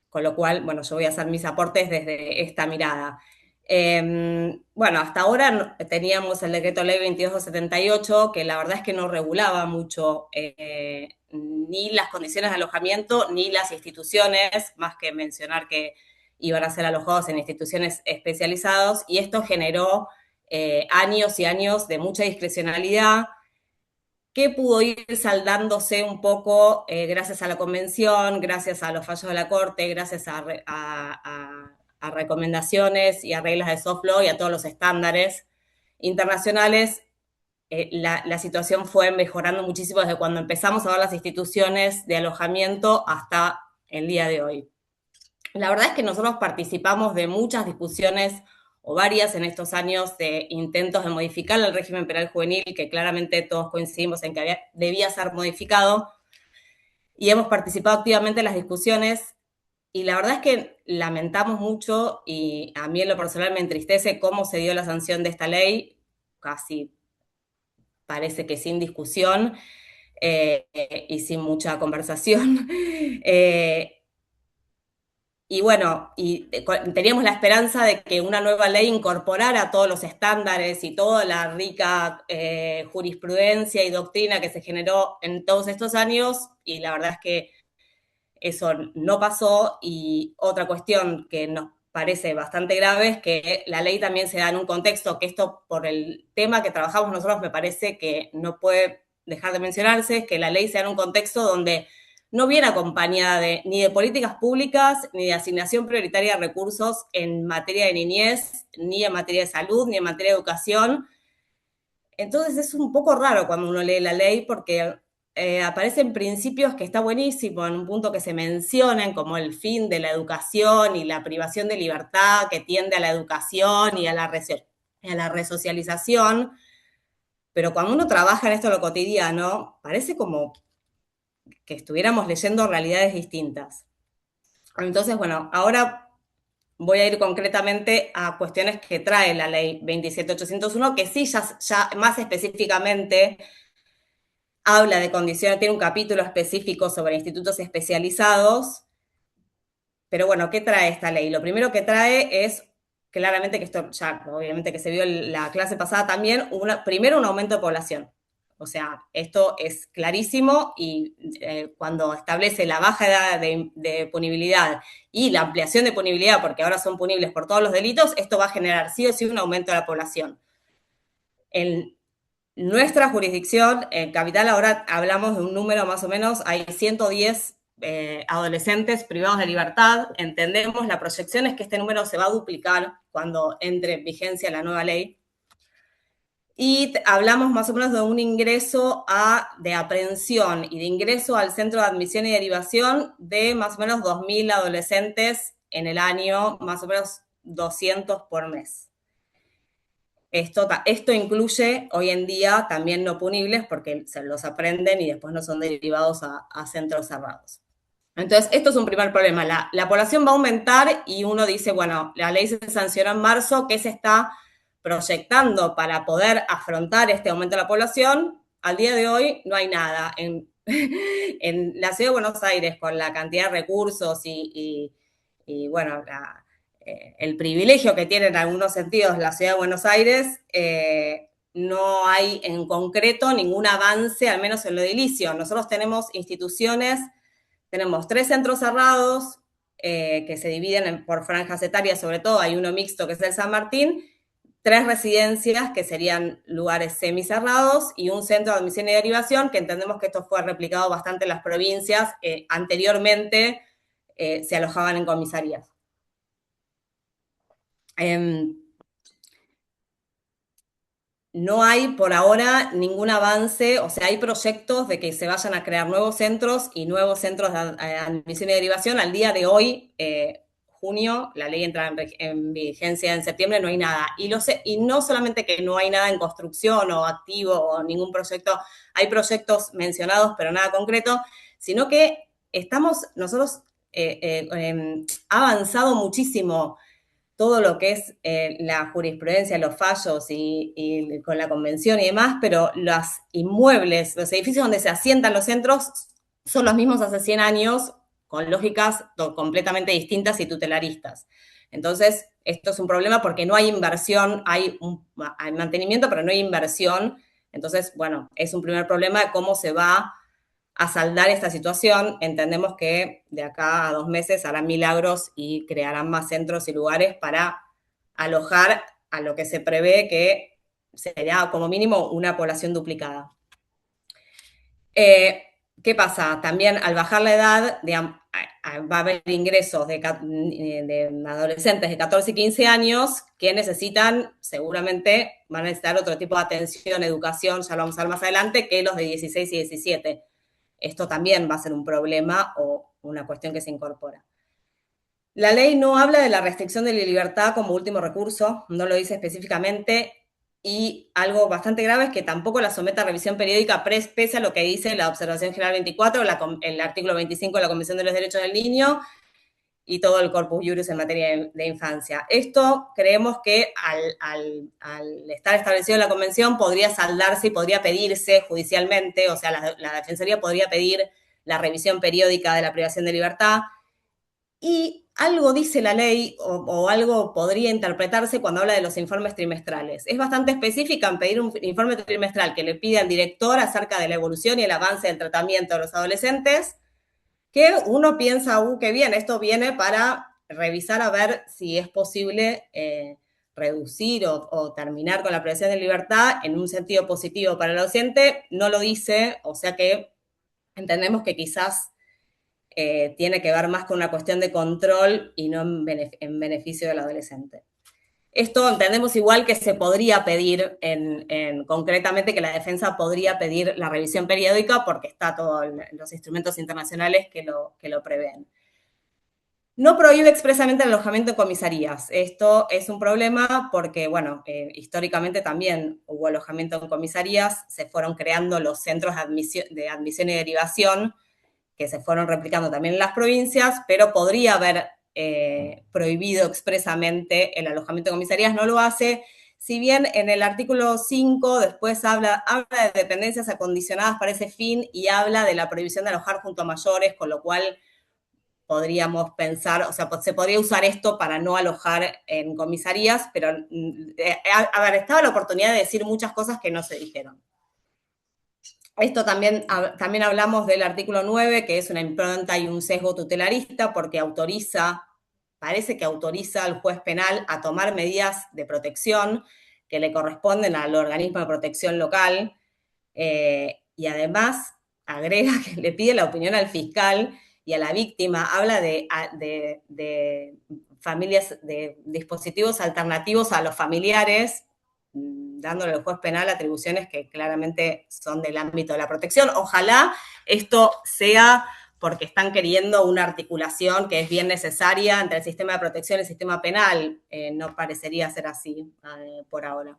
con lo cual, bueno, yo voy a hacer mis aportes desde esta mirada. Bueno, hasta ahora teníamos el decreto ley 2278, que la verdad es que no regulaba mucho ni las condiciones de alojamiento ni las instituciones, más que mencionar que iban a ser alojados en instituciones especializadas, y esto generó años y años de mucha discrecionalidad, que pudo ir saldándose un poco gracias a la convención, gracias a los fallos de la Corte, gracias a recomendaciones y a reglas de soft law y a todos los estándares internacionales. La situación fue mejorando muchísimo desde cuando empezamos a ver las instituciones de alojamiento hasta el día de hoy. La verdad es que nosotros participamos de muchas discusiones o varias en estos años de intentos de modificar el régimen penal juvenil, que claramente todos coincidimos en que debía ser modificado, y hemos participado activamente en las discusiones, y la verdad es que lamentamos mucho, y a mí en lo personal me entristece cómo se dio la sanción de esta ley, casi parece que sin discusión y sin mucha conversación. Y bueno, teníamos la esperanza de que una nueva ley incorporara todos los estándares y toda la rica jurisprudencia y doctrina que se generó en todos estos años, y la verdad es que eso no pasó. Y otra cuestión que nos parece bastante grave es que la ley también se da en un contexto que esto, por el tema que trabajamos nosotros, me parece que no puede dejar de mencionarse, es que la ley se da en un contexto donde no viene acompañada ni de políticas públicas, ni de asignación prioritaria de recursos en materia de niñez, ni en materia de salud, ni en materia de educación. Entonces es un poco raro cuando uno lee la ley, porque aparecen principios que está buenísimo, en un punto que se mencionan como el fin de la educación y la privación de libertad que tiende a la educación y a la resocialización, pero cuando uno trabaja en esto en lo cotidiano, parece como que estuviéramos leyendo realidades distintas. Entonces, bueno, ahora voy a ir concretamente a cuestiones que trae la ley 27801, que sí ya más específicamente habla de condiciones, tiene un capítulo específico sobre institutos especializados. Pero bueno, ¿qué trae esta ley? Lo primero que trae es claramente que esto ya, obviamente que se vio en la clase pasada también, primero un aumento de población. O sea, esto es clarísimo y cuando establece la baja edad de punibilidad y la ampliación de punibilidad, porque ahora son punibles por todos los delitos, esto va a generar sí o sí un aumento de la población. En nuestra jurisdicción, en Capital, ahora hablamos de un número más o menos, hay 110 adolescentes privados de libertad. Entendemos, la proyección es que este número se va a duplicar cuando entre en vigencia la nueva ley. Y hablamos más o menos de un ingreso de aprehensión y de ingreso al centro de admisión y derivación de más o menos 2.000 adolescentes en el año, más o menos 200 por mes. Esto incluye hoy en día también no punibles porque se los aprenden y después no son derivados a centros cerrados. Entonces, esto es un primer problema. La población va a aumentar y uno dice, bueno, la ley se sancionó en marzo, ¿qué se está proyectando para poder afrontar este aumento de la población? Al día de hoy no hay nada. En la Ciudad de Buenos Aires, con la cantidad de recursos y bueno, el privilegio que tiene en algunos sentidos la Ciudad de Buenos Aires, no hay en concreto ningún avance, al menos en lo edilicio. Nosotros tenemos instituciones, tenemos 3 centros cerrados que se dividen por franjas etarias, sobre todo hay uno mixto que es el San Martín, 3 residencias que serían lugares semicerrados y un centro de admisión y derivación, que entendemos que esto fue replicado bastante en las provincias, anteriormente se alojaban en comisarías. No hay por ahora ningún avance, o sea, hay proyectos de que se vayan a crear nuevos centros y nuevos centros de admisión y derivación. Al día de hoy, junio, la ley entra en vigencia en septiembre, no hay nada. Y no solamente que no hay nada en construcción o activo o ningún proyecto, hay proyectos mencionados pero nada concreto, sino que nosotros ha avanzado muchísimo todo lo que es la jurisprudencia, los fallos y con la convención y demás, pero los inmuebles, los edificios donde se asientan los centros son los mismos hace 100 años, con lógicas completamente distintas y tutelaristas. Entonces, esto es un problema porque no hay inversión, hay mantenimiento, pero no hay inversión. Entonces, bueno, es un primer problema de cómo se va a saldar esta situación. Entendemos que de acá a 2 meses harán milagros y crearán más centros y lugares para alojar a lo que se prevé que sería como mínimo una población duplicada. ¿Qué pasa? También al bajar la edad, va a haber ingresos de adolescentes de 14 y 15 años que necesitan, seguramente van a necesitar otro tipo de atención, educación, ya lo vamos a ver más adelante, que los de 16 y 17. Esto también va a ser un problema o una cuestión que se incorpora. La ley no habla de la restricción de la libertad como último recurso, no lo dice específicamente, y algo bastante grave es que tampoco la somete a revisión periódica pese a lo que dice la Observación General 24, el artículo 25 de la Convención de los Derechos del Niño y todo el corpus juris en materia de infancia. Esto creemos que al estar establecido en la Convención podría saldarse y podría pedirse judicialmente, o sea, la Defensoría podría pedir la revisión periódica de la privación de libertad, y algo dice la ley o algo podría interpretarse cuando habla de los informes trimestrales. Es bastante específica en pedir un informe trimestral que le pide al director acerca de la evolución y el avance del tratamiento de los adolescentes, que uno piensa, qué bien, esto viene para revisar a ver si es posible reducir o terminar con la privación de libertad en un sentido positivo para el docente. No lo dice, o sea que entendemos que quizás tiene que ver más con una cuestión de control y no en beneficio del adolescente. Esto entendemos igual que se podría pedir, concretamente que la defensa podría pedir la revisión periódica porque está todos los instrumentos internacionales que lo prevén. No prohíbe expresamente el alojamiento en comisarías. Esto es un problema porque, bueno, históricamente también hubo alojamiento en comisarías, se fueron creando los centros de admisión y derivación que se fueron replicando también en las provincias, pero podría haber prohibido expresamente el alojamiento en comisarías, no lo hace, si bien en el artículo 5 después habla de dependencias acondicionadas para ese fin y habla de la prohibición de alojar junto a mayores, con lo cual podríamos pensar, o sea, se podría usar esto para no alojar en comisarías, pero, a ver, estaba la oportunidad de decir muchas cosas que no se dijeron. Esto también hablamos del artículo 9, que es una impronta y un sesgo tutelarista, porque parece que autoriza al juez penal a tomar medidas de protección que le corresponden al organismo de protección local, y además agrega que le pide la opinión al fiscal y a la víctima, habla de familias, de dispositivos alternativos a los familiares, dándole al juez penal atribuciones que claramente son del ámbito de la protección. Ojalá esto sea porque están queriendo una articulación que es bien necesaria entre el sistema de protección y el sistema penal. No parecería ser así por ahora.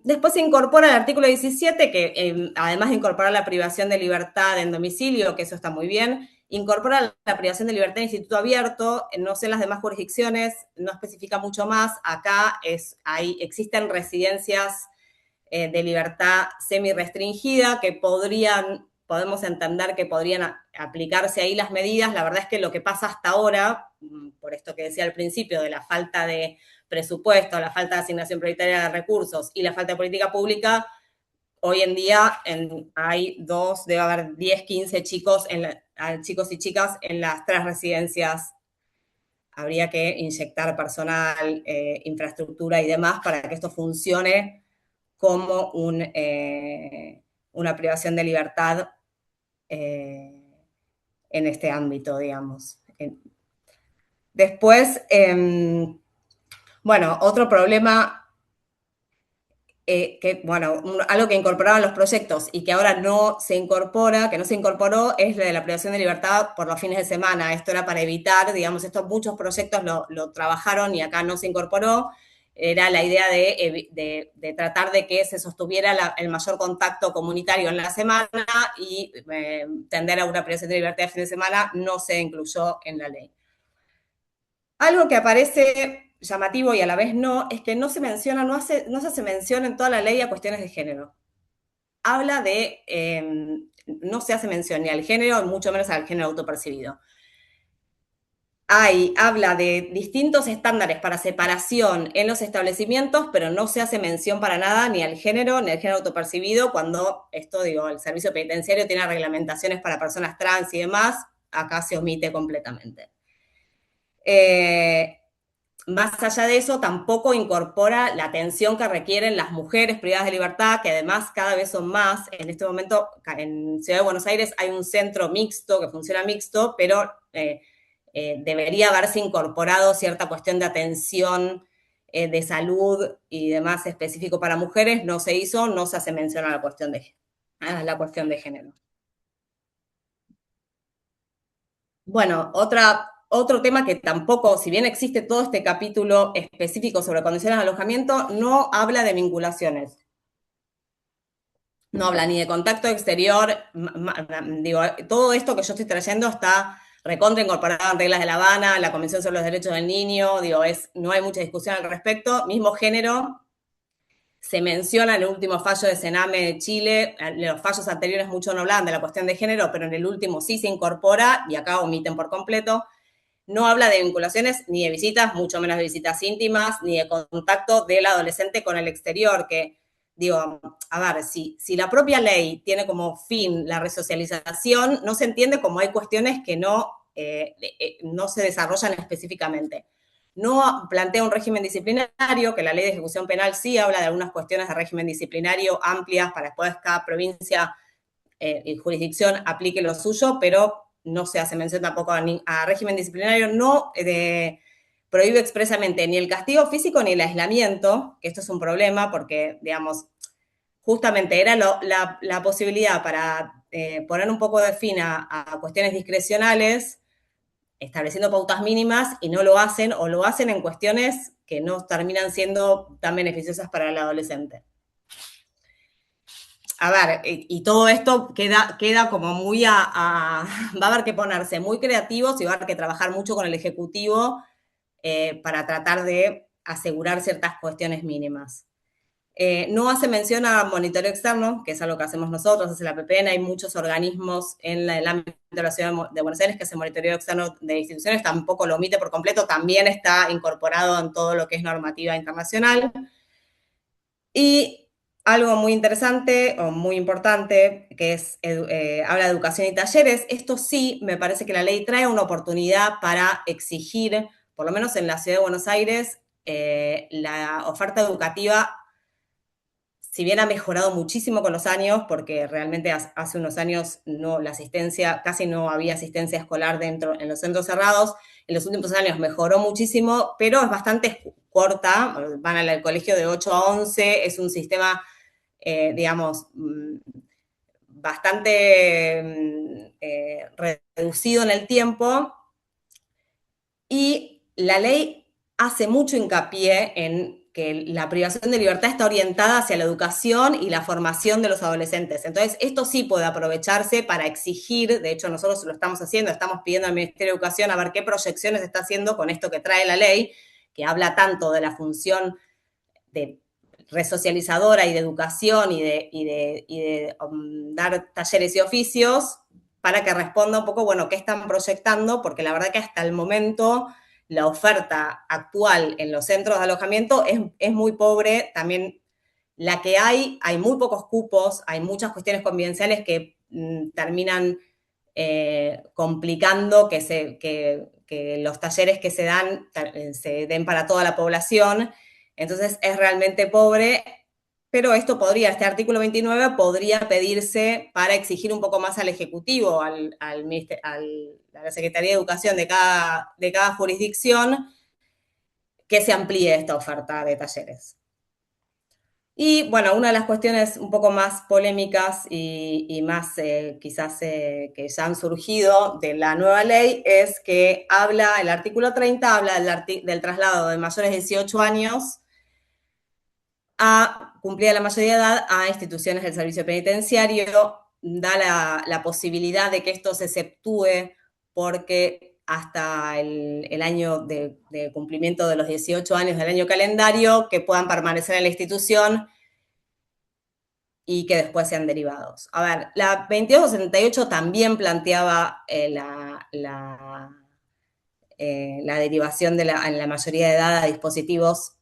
Después se incorpora el artículo 17, que además de incorporar la privación de libertad en domicilio, que eso está muy bien, incorpora la privación de libertad en instituto abierto. No sé en las demás jurisdicciones, no especifica mucho más. Acá existen residencias de libertad semi-restringida que podemos entender que podrían aplicarse ahí las medidas. La verdad es que lo que pasa hasta ahora, por esto que decía al principio, de la falta de presupuesto, la falta de asignación prioritaria de recursos y la falta de política pública, hoy en día debe haber 10, 15 chicos y chicas en las 3 residencias. Habría que inyectar personal, infraestructura y demás para que esto funcione como una privación de libertad en este ámbito, digamos. Después, bueno, otro problema, algo que incorporaban los proyectos y que ahora no se incorporó, es la de la privación de libertad por los fines de semana. Esto era para evitar, digamos, muchos proyectos lo trabajaron y acá no se incorporó. Era la idea de tratar de que se sostuviera el mayor contacto comunitario en la semana y tender a una privación de libertad de fin de semana. No se incluyó en la ley. Algo que aparece llamativo y a la vez no, es que no se menciona, no se hace mención en toda la ley a cuestiones de género. Habla no se hace mención ni al género, mucho menos al género autopercibido. Habla de distintos estándares para separación en los establecimientos, pero no se hace mención para nada ni al género ni al género autopercibido, cuando el servicio penitenciario tiene reglamentaciones para personas trans y demás, acá se omite completamente. Más allá de eso, tampoco incorpora la atención que requieren las mujeres privadas de libertad, que además cada vez son más. En este momento, en Ciudad de Buenos Aires hay un centro mixto, que funciona mixto, pero debería haberse incorporado cierta cuestión de atención de salud y demás específico para mujeres. No se hizo, no se hace mención a la cuestión de género. Bueno, otro tema que tampoco, si bien existe todo este capítulo específico sobre condiciones de alojamiento, no habla de vinculaciones. No habla ni de contacto exterior. Todo esto que yo estoy trayendo está recontra incorporado en reglas de La Habana, la Convención sobre los Derechos del Niño, no hay mucha discusión al respecto. Mismo género, se menciona en el último fallo de Sename de Chile. En los fallos anteriores mucho no hablan de la cuestión de género, pero en el último sí se incorpora, y acá omiten por completo. No habla de vinculaciones ni de visitas, mucho menos de visitas íntimas, ni de contacto del adolescente con el exterior, que, a ver, si la propia ley tiene como fin la resocialización, no se entiende cómo hay cuestiones que no se desarrollan específicamente. No plantea un régimen disciplinario, que la ley de ejecución penal sí habla de algunas cuestiones de régimen disciplinario amplias para después cada provincia y jurisdicción aplique lo suyo, pero no se hace mención tampoco a régimen disciplinario. No prohíbe expresamente ni el castigo físico ni el aislamiento, que esto es un problema porque, justamente era la posibilidad para poner un poco de fin a cuestiones discrecionales, estableciendo pautas mínimas, y no lo hacen, o lo hacen en cuestiones que no terminan siendo tan beneficiosas para el adolescente. A ver, y todo esto queda como muy va a haber que ponerse muy creativos y va a haber que trabajar mucho con el Ejecutivo para tratar de asegurar ciertas cuestiones mínimas. No hace mención a monitoreo externo, que es algo que hacemos nosotros, hace la PPN, hay muchos organismos en el ámbito de la Ciudad de Buenos Aires que hacen monitoreo externo de instituciones, tampoco lo omite por completo, también está incorporado en todo lo que es normativa internacional. Y algo muy interesante o muy importante, que es, habla de educación y talleres, esto sí me parece que la ley trae una oportunidad para exigir, por lo menos en la Ciudad de Buenos Aires, la oferta educativa, si bien ha mejorado muchísimo con los años, porque realmente hace unos años la asistencia, casi no había asistencia escolar dentro en los centros cerrados, en los últimos años mejoró muchísimo, pero es bastante corta, van al colegio de 8 a 11, es un sistema, digamos, bastante reducido en el tiempo, y la ley hace mucho hincapié en que la privación de libertad está orientada hacia la educación y la formación de los adolescentes. Entonces, esto sí puede aprovecharse para exigir, de hecho nosotros lo estamos haciendo, estamos pidiendo al Ministerio de Educación a ver qué proyecciones está haciendo con esto que trae la ley, que habla tanto de la función de resocializadora y de educación y de dar talleres y oficios, para que responda un poco, bueno, qué están proyectando, porque la verdad que hasta el momento la oferta actual en los centros de alojamiento es muy pobre. También la que hay muy pocos cupos, hay muchas cuestiones convivenciales que terminan complicando que los talleres que se dan se den para toda la población. Entonces es realmente pobre, pero esto podría, este artículo 29 podría pedirse para exigir un poco más al Ejecutivo, a la Secretaría de Educación de cada jurisdicción, que se amplíe esta oferta de talleres. Y bueno, una de las cuestiones un poco más polémicas y más quizás que ya han surgido de la nueva ley es que el artículo 30 habla del traslado de mayores de 18 años a cumplir la mayoría de edad a instituciones del servicio penitenciario, da la posibilidad de que esto se exceptúe porque hasta el año de cumplimiento de los 18 años del año calendario, que puedan permanecer en la institución y que después sean derivados. A ver, la 2278 también planteaba la derivación en la mayoría de edad a dispositivos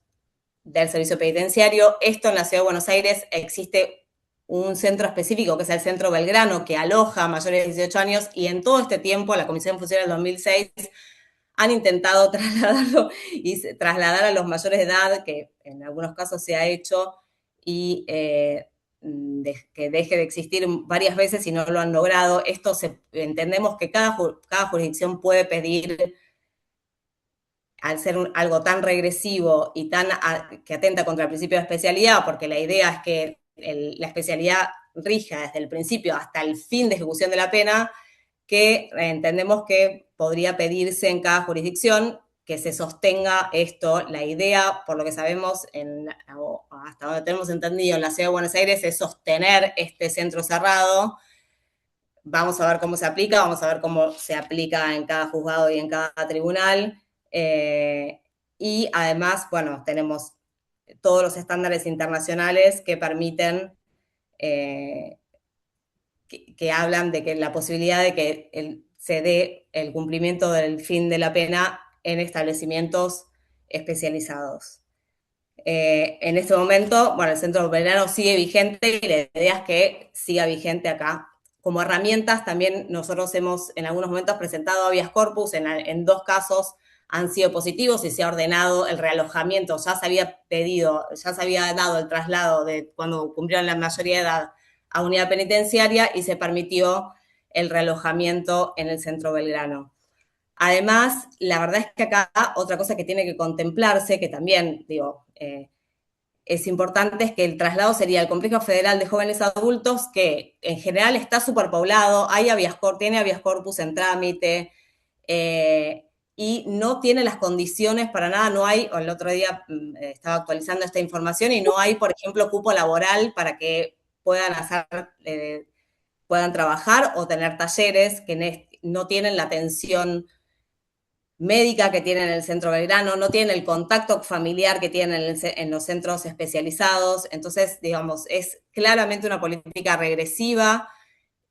del servicio penitenciario. Esto en la Ciudad de Buenos Aires existe un centro específico, que es el Centro Belgrano, que aloja a mayores de 18 años, y en todo este tiempo, la Comisión Funcional del 2006, han intentado trasladar a los mayores de edad, que en algunos casos se ha hecho, y que deje de existir varias veces y no lo han logrado. Entendemos que cada jurisdicción puede pedir, al ser algo tan regresivo y que atenta contra el principio de especialidad, porque la idea es que la especialidad rija desde el principio hasta el fin de ejecución de la pena, que entendemos que podría pedirse en cada jurisdicción que se sostenga esto. La idea, por lo que sabemos, hasta donde tenemos entendido, en la Ciudad de Buenos Aires, es sostener este centro cerrado. Vamos a ver cómo se aplica, vamos a ver cómo se aplica en cada juzgado y en cada tribunal. Y además, bueno, tenemos todos los estándares internacionales que permiten, que hablan de que la posibilidad de que se dé el cumplimiento del fin de la pena en establecimientos especializados. En este momento, bueno, el Centro Belgrano sigue vigente y la idea es que siga vigente acá. Como herramientas, también nosotros hemos en algunos momentos presentado habeas corpus, en 2 casos han sido positivos y se ha ordenado el realojamiento. Ya se había dado el traslado de cuando cumplieron la mayoría de edad a unidad penitenciaria y se permitió el realojamiento en el Centro Belgrano. Además, la verdad es que acá otra cosa que tiene que contemplarse, que también, es importante, es que el traslado sería al Complejo Federal de Jóvenes Adultos, que en general está superpoblado, tiene habeas corpus en trámite, y no tiene las condiciones para nada. No hay, el otro día estaba actualizando esta información, y no hay, por ejemplo, cupo laboral para que puedan trabajar o tener talleres, que no tienen la atención médica que tienen en el Centro Belgrano, no tienen el contacto familiar que tienen en los centros especializados. Entonces, digamos, es claramente una política regresiva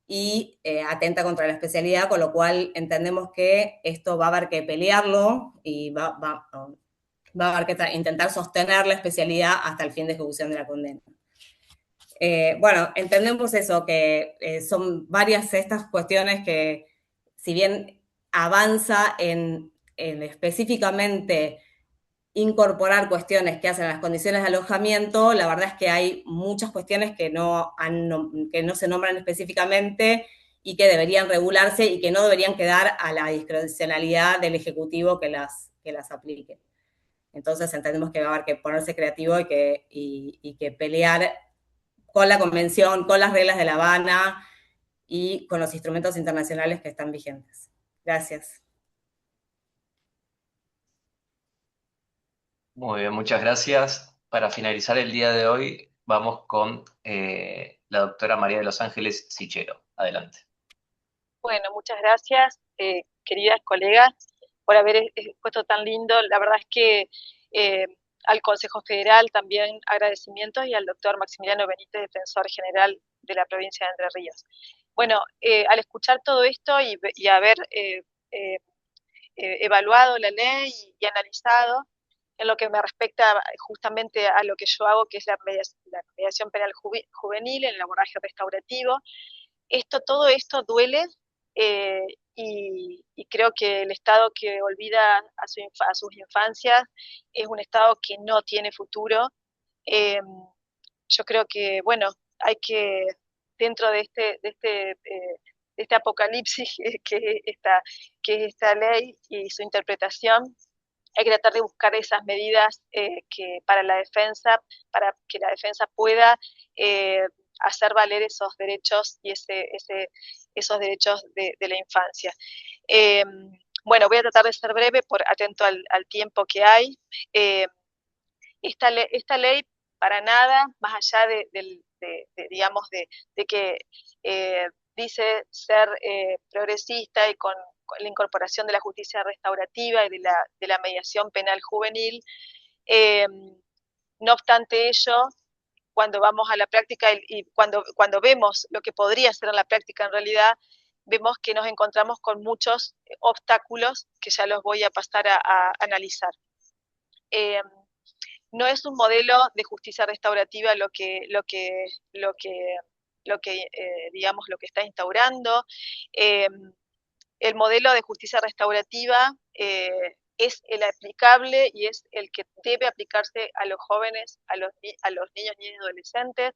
y atenta contra la especialidad, con lo cual entendemos que esto va a haber que pelearlo y va a haber que intentar sostener la especialidad hasta el fin de ejecución de la condena. Bueno, entendemos eso, que son varias estas cuestiones que, si bien avanza en específicamente incorporar cuestiones que hacen las condiciones de alojamiento, la verdad es que hay muchas cuestiones que no se nombran específicamente y que deberían regularse y que no deberían quedar a la discrecionalidad del Ejecutivo que las aplique. Entonces entendemos que va a haber que ponerse creativo y que pelear con la convención, con las reglas de La Habana y con los instrumentos internacionales que están vigentes. Gracias. Muy bien, muchas gracias. Para finalizar el día de hoy, vamos con la doctora María de los Ángeles Sichero. Adelante. Bueno, muchas gracias, queridas colegas, por haber expuesto tan lindo. La verdad es que al Consejo Federal también agradecimientos y al doctor Maximiliano Benítez, defensor general de la provincia de Entre Ríos. Bueno, al escuchar todo esto y haber evaluado la ley y analizado en lo que me respecta justamente a lo que yo hago, que es la mediación penal juvenil, el abordaje restaurativo, todo esto duele, y creo que el Estado que olvida a sus infancias es un Estado que no tiene futuro. Yo creo que, bueno, hay que, dentro de este apocalipsis que es esta ley y su interpretación, hay que tratar de buscar esas medidas que para la defensa, para que la defensa pueda hacer valer esos derechos y esos derechos de la infancia. Bueno, voy a tratar de ser breve, atento al tiempo que hay. Esta ley, para nada, más allá digamos, de que dice ser progresista y con la incorporación de la justicia restaurativa y de la mediación penal juvenil, no obstante ello, cuando vamos a la práctica y cuando vemos lo que podría ser en la práctica en realidad, vemos que nos encontramos con muchos obstáculos que ya los voy a pasar a analizar. No es un modelo de justicia restaurativa lo que digamos, lo que está instaurando. El modelo de justicia restaurativa es el aplicable y es el que debe aplicarse a los jóvenes, a los niños, niñas y adolescentes.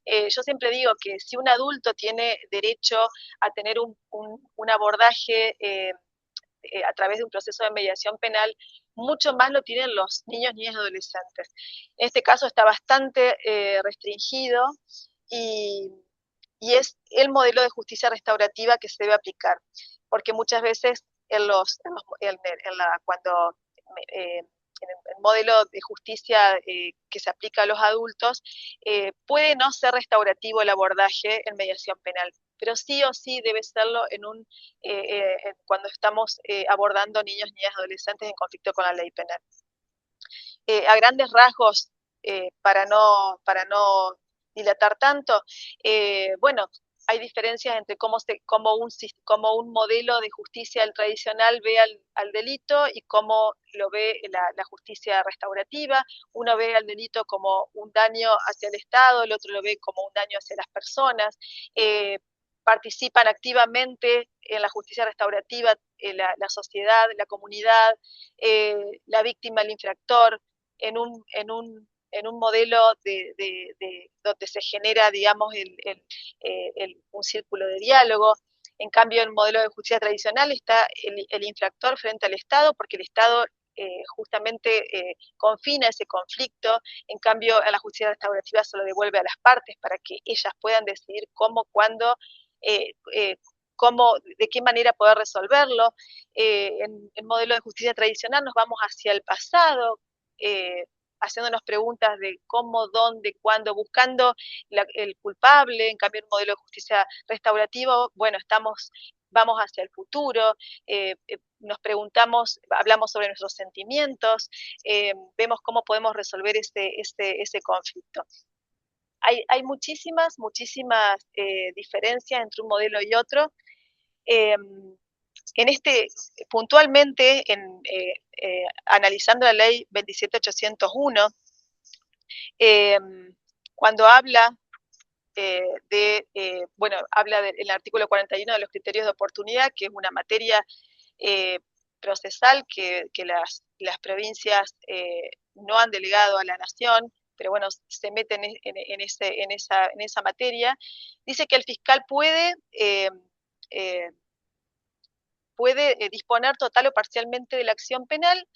Yo siempre digo que si un adulto tiene derecho a tener un abordaje a través de un proceso de mediación penal, mucho más lo tienen los niños, niñas y adolescentes. En este caso está bastante restringido y es el modelo de justicia restaurativa que se debe aplicar, porque muchas veces cuando el modelo de justicia que se aplica a los adultos puede no ser restaurativo el abordaje en mediación penal, pero sí o sí debe serlo cuando estamos abordando niños, niñas, adolescentes en conflicto con la ley penal. A grandes rasgos, para no dilatar tanto, bueno, hay diferencias entre cómo un modelo de justicia tradicional ve al delito y cómo lo ve la justicia restaurativa. Uno ve al delito como un daño hacia el Estado, el otro lo ve como un daño hacia las personas. Participan activamente en la justicia restaurativa la sociedad, la comunidad, la víctima, el infractor, en un modelo donde se genera, digamos, un círculo de diálogo. En cambio, en el modelo de justicia tradicional está el infractor frente al Estado, porque el Estado justamente confina ese conflicto. En cambio, en la justicia restaurativa se lo devuelve a las partes para que ellas puedan decidir cómo, cuándo, de qué manera poder resolverlo. En el modelo de justicia tradicional nos vamos hacia el pasado, haciéndonos preguntas de cómo, dónde, cuándo, buscando el culpable. En cambio, el modelo de justicia restaurativa, bueno, vamos hacia el futuro, nos preguntamos, hablamos sobre nuestros sentimientos, vemos cómo podemos resolver ese conflicto. Hay muchísimas diferencias entre un modelo y otro. Puntualmente, analizando la ley 27801, cuando habla habla del artículo 41 de los criterios de oportunidad, que es una materia procesal que las provincias no han delegado a la nación, pero bueno, se meten en esa materia. Dice que el fiscal puede disponer total o parcialmente de la acción penal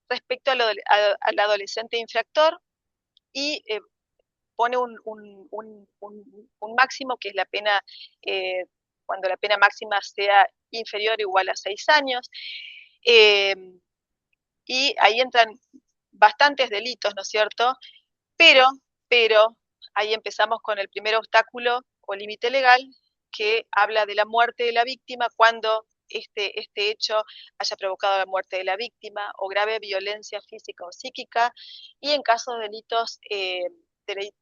respecto al adolescente infractor y pone un máximo, que es la pena, cuando la pena máxima sea inferior o igual a 6 años, y ahí entran bastantes delitos, ¿no es cierto? Pero ahí empezamos con el primer obstáculo o límite legal, que habla de la muerte de la víctima cuando este hecho haya provocado la muerte de la víctima, o grave violencia física o psíquica, y en casos de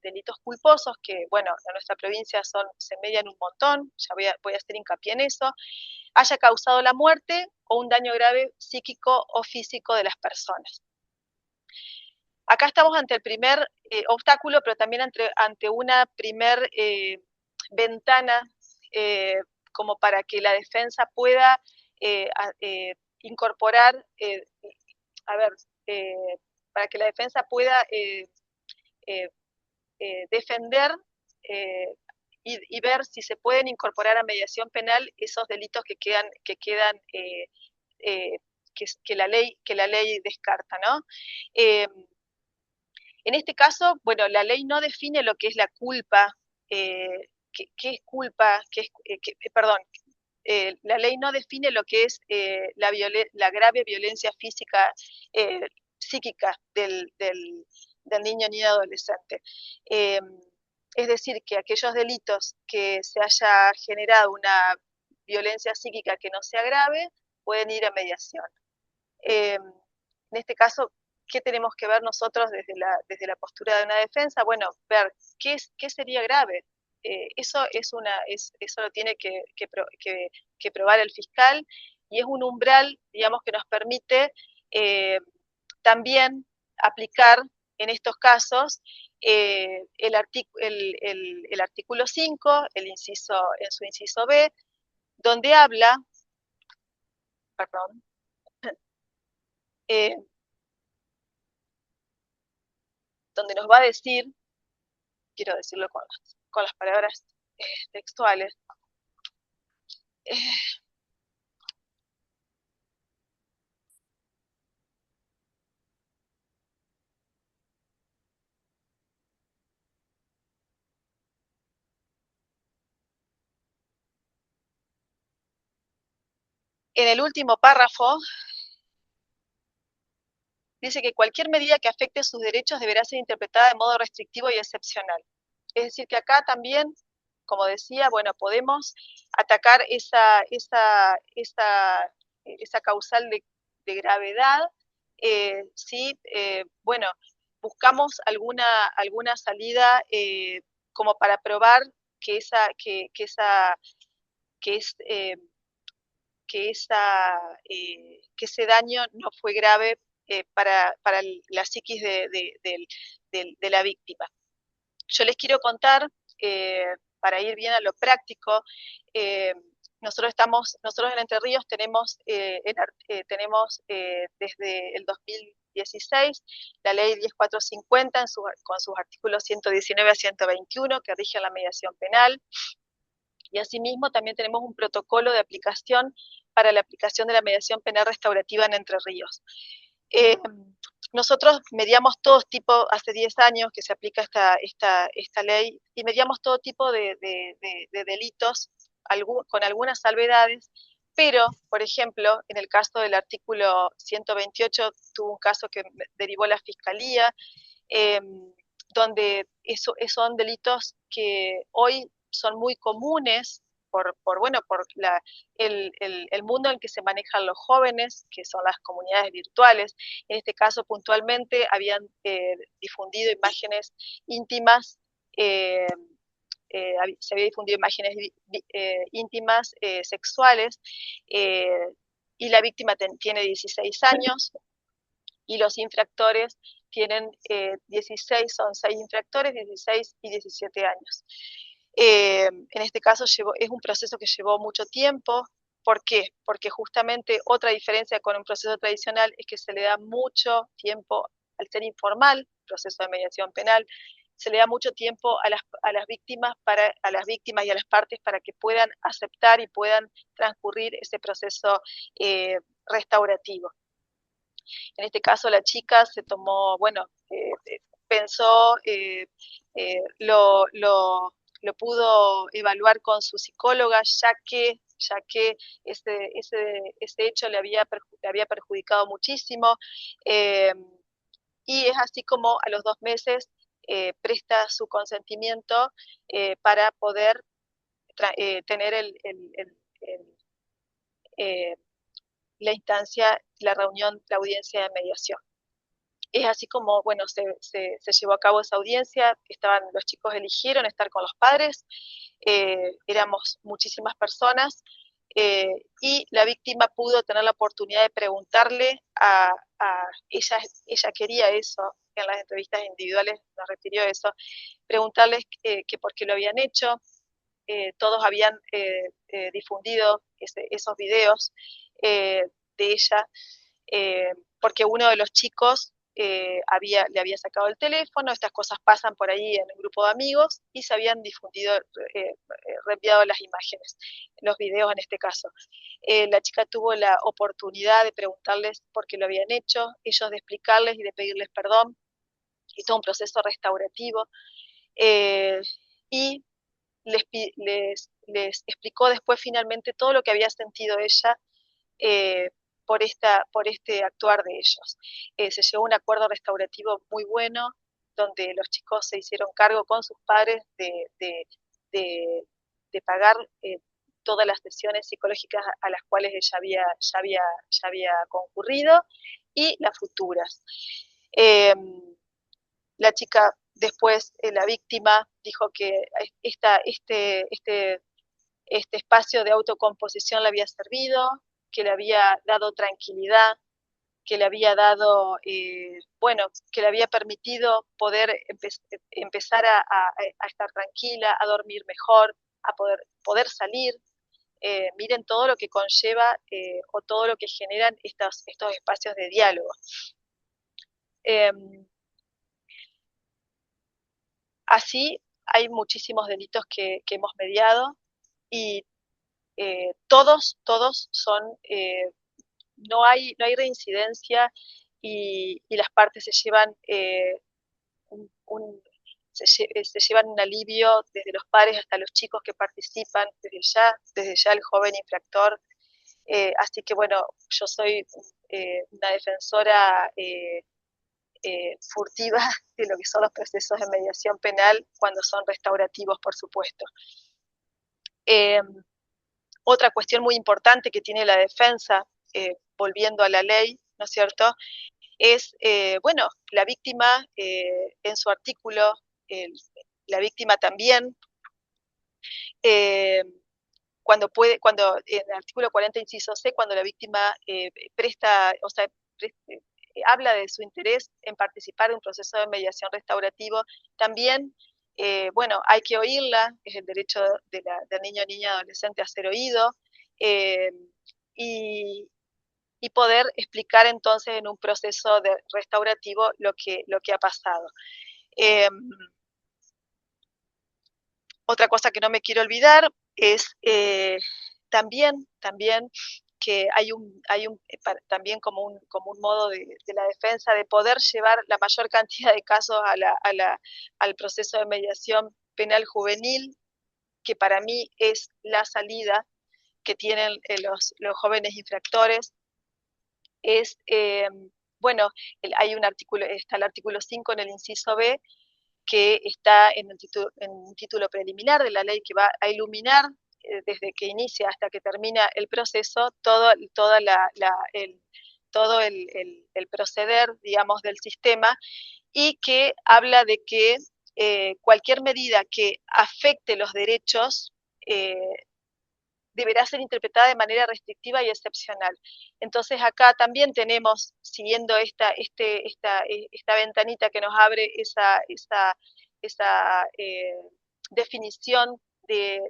delitos culposos, que bueno, en nuestra provincia se median un montón, ya voy a hacer hincapié en eso, haya causado la muerte o un daño grave psíquico o físico de las personas. Acá estamos ante el primer obstáculo, pero también ante una primer ventana como para que la defensa pueda incorporar, para que la defensa pueda defender y ver si se pueden incorporar a mediación penal esos delitos que la ley descarta, ¿no? En este caso, bueno, la ley no define lo que es la culpa, qué es culpa, la ley no define lo que es la grave violencia física, psíquica del niño ni adolescente. Es decir, que aquellos delitos que se haya generado una violencia psíquica que no sea grave, pueden ir a mediación. En este caso, ¿qué tenemos que ver nosotros desde la postura de una defensa? Bueno, ver qué sería grave. Eso lo tiene que probar el fiscal, y es un umbral, digamos, que nos permite también aplicar en estos casos el artículo 5, en su inciso B, donde habla, perdón, donde nos va a decir, quiero decirlo con las palabras textuales, en el último párrafo, dice que cualquier medida que afecte sus derechos deberá ser interpretada de modo restrictivo y excepcional. Es decir, que acá también, como decía, bueno, podemos atacar esa causal de gravedad si, bueno, buscamos alguna salida como para probar que ese daño no fue grave para la psiquis de la víctima. Yo les quiero contar, para ir bien a lo práctico, nosotros en Entre Ríos tenemos desde el 2016 la ley 10450 con sus artículos 119 a 121 que rigen la mediación penal, y asimismo también tenemos un protocolo de aplicación para la aplicación de la mediación penal restaurativa en Entre Ríos. Nosotros mediamos todo tipo, hace 10 años que se aplica esta ley, y mediamos todo tipo de delitos, con algunas salvedades, pero, por ejemplo, en el caso del artículo 128, tuvo un caso que derivó la Fiscalía, donde son delitos que hoy son muy comunes bueno, por el mundo en el que se manejan los jóvenes, que son las comunidades virtuales. En este caso, puntualmente, habían difundido imágenes íntimas, se había difundido imágenes íntimas, sexuales, y la víctima tiene 16 años, y los infractores tienen 16, son 6 infractores, 16 y 17 años. En este caso es un proceso que llevó mucho tiempo. ¿Por qué? Porque justamente otra diferencia con un proceso tradicional es que se le da mucho tiempo, al ser informal, proceso de mediación penal, se le da mucho tiempo a las víctimas y a las partes para que puedan aceptar y puedan transcurrir ese proceso restaurativo. En este caso la chica se tomó, bueno, pensó, lo pudo evaluar con su psicóloga, ya que ese hecho le había perjudicado muchísimo, y es así como a los 2 meses presta su consentimiento para poder tener la instancia, la reunión, la audiencia de mediación. Es así como, bueno, se llevó a cabo esa audiencia, los chicos eligieron estar con los padres, éramos muchísimas personas, y la víctima pudo tener la oportunidad de preguntarle a ella quería eso, en las entrevistas individuales nos refirió eso, preguntarles que por qué lo habían hecho. Todos habían difundido esos videos de ella, porque uno de los chicos le había sacado el teléfono. Estas cosas pasan por ahí en el grupo de amigos, y se habían difundido, reenviado las imágenes, los videos en este caso. La chica tuvo la oportunidad de preguntarles por qué lo habían hecho, ellos de explicarles y de pedirles perdón, y todo un proceso restaurativo, y les explicó después finalmente todo lo que había sentido ella por este actuar de ellos. Se llegó a un acuerdo restaurativo muy bueno, donde los chicos se hicieron cargo con sus padres de pagar todas las sesiones psicológicas a las cuales ella ya había concurrido, y las futuras. La chica después, la víctima, dijo que este espacio de autocomposición le había servido, que le había dado tranquilidad, que le había dado, que le había permitido poder empezar a estar tranquila, a dormir mejor, a poder salir. Miren todo lo que conlleva o todo lo que generan estos espacios de diálogo. Así hay muchísimos delitos que hemos mediado, y todos son, no hay reincidencia, y las partes se llevan se llevan un alivio desde los padres hasta los chicos que participan, desde ya el joven infractor. Así que bueno, yo soy una defensora furtiva de lo que son los procesos de mediación penal cuando son restaurativos, por supuesto. Otra cuestión muy importante que tiene la defensa, volviendo a la ley, ¿no es cierto?, es, la víctima, en su artículo, la víctima también, cuando en el artículo 40, inciso C, cuando la víctima habla de su interés en participar de un proceso de mediación restaurativo, también, hay que oírla, es el derecho del niño, niña, adolescente a ser oído, y poder explicar entonces en un proceso restaurativo lo que ha pasado. Otra cosa que no me quiero olvidar es también que hay también como un modo de la defensa de poder llevar la mayor cantidad de casos al proceso de mediación penal juvenil, que para mí es la salida que tienen los jóvenes infractores. Es, hay un artículo, está el artículo 5 en el inciso B, que está en un título preliminar de la ley, que va a iluminar desde que inicia hasta que termina el proceso, todo el proceder, digamos, del sistema, y que habla de que cualquier medida que afecte los derechos deberá ser interpretada de manera restrictiva y excepcional. Entonces acá también tenemos, siguiendo esta ventanita que nos abre esa definición de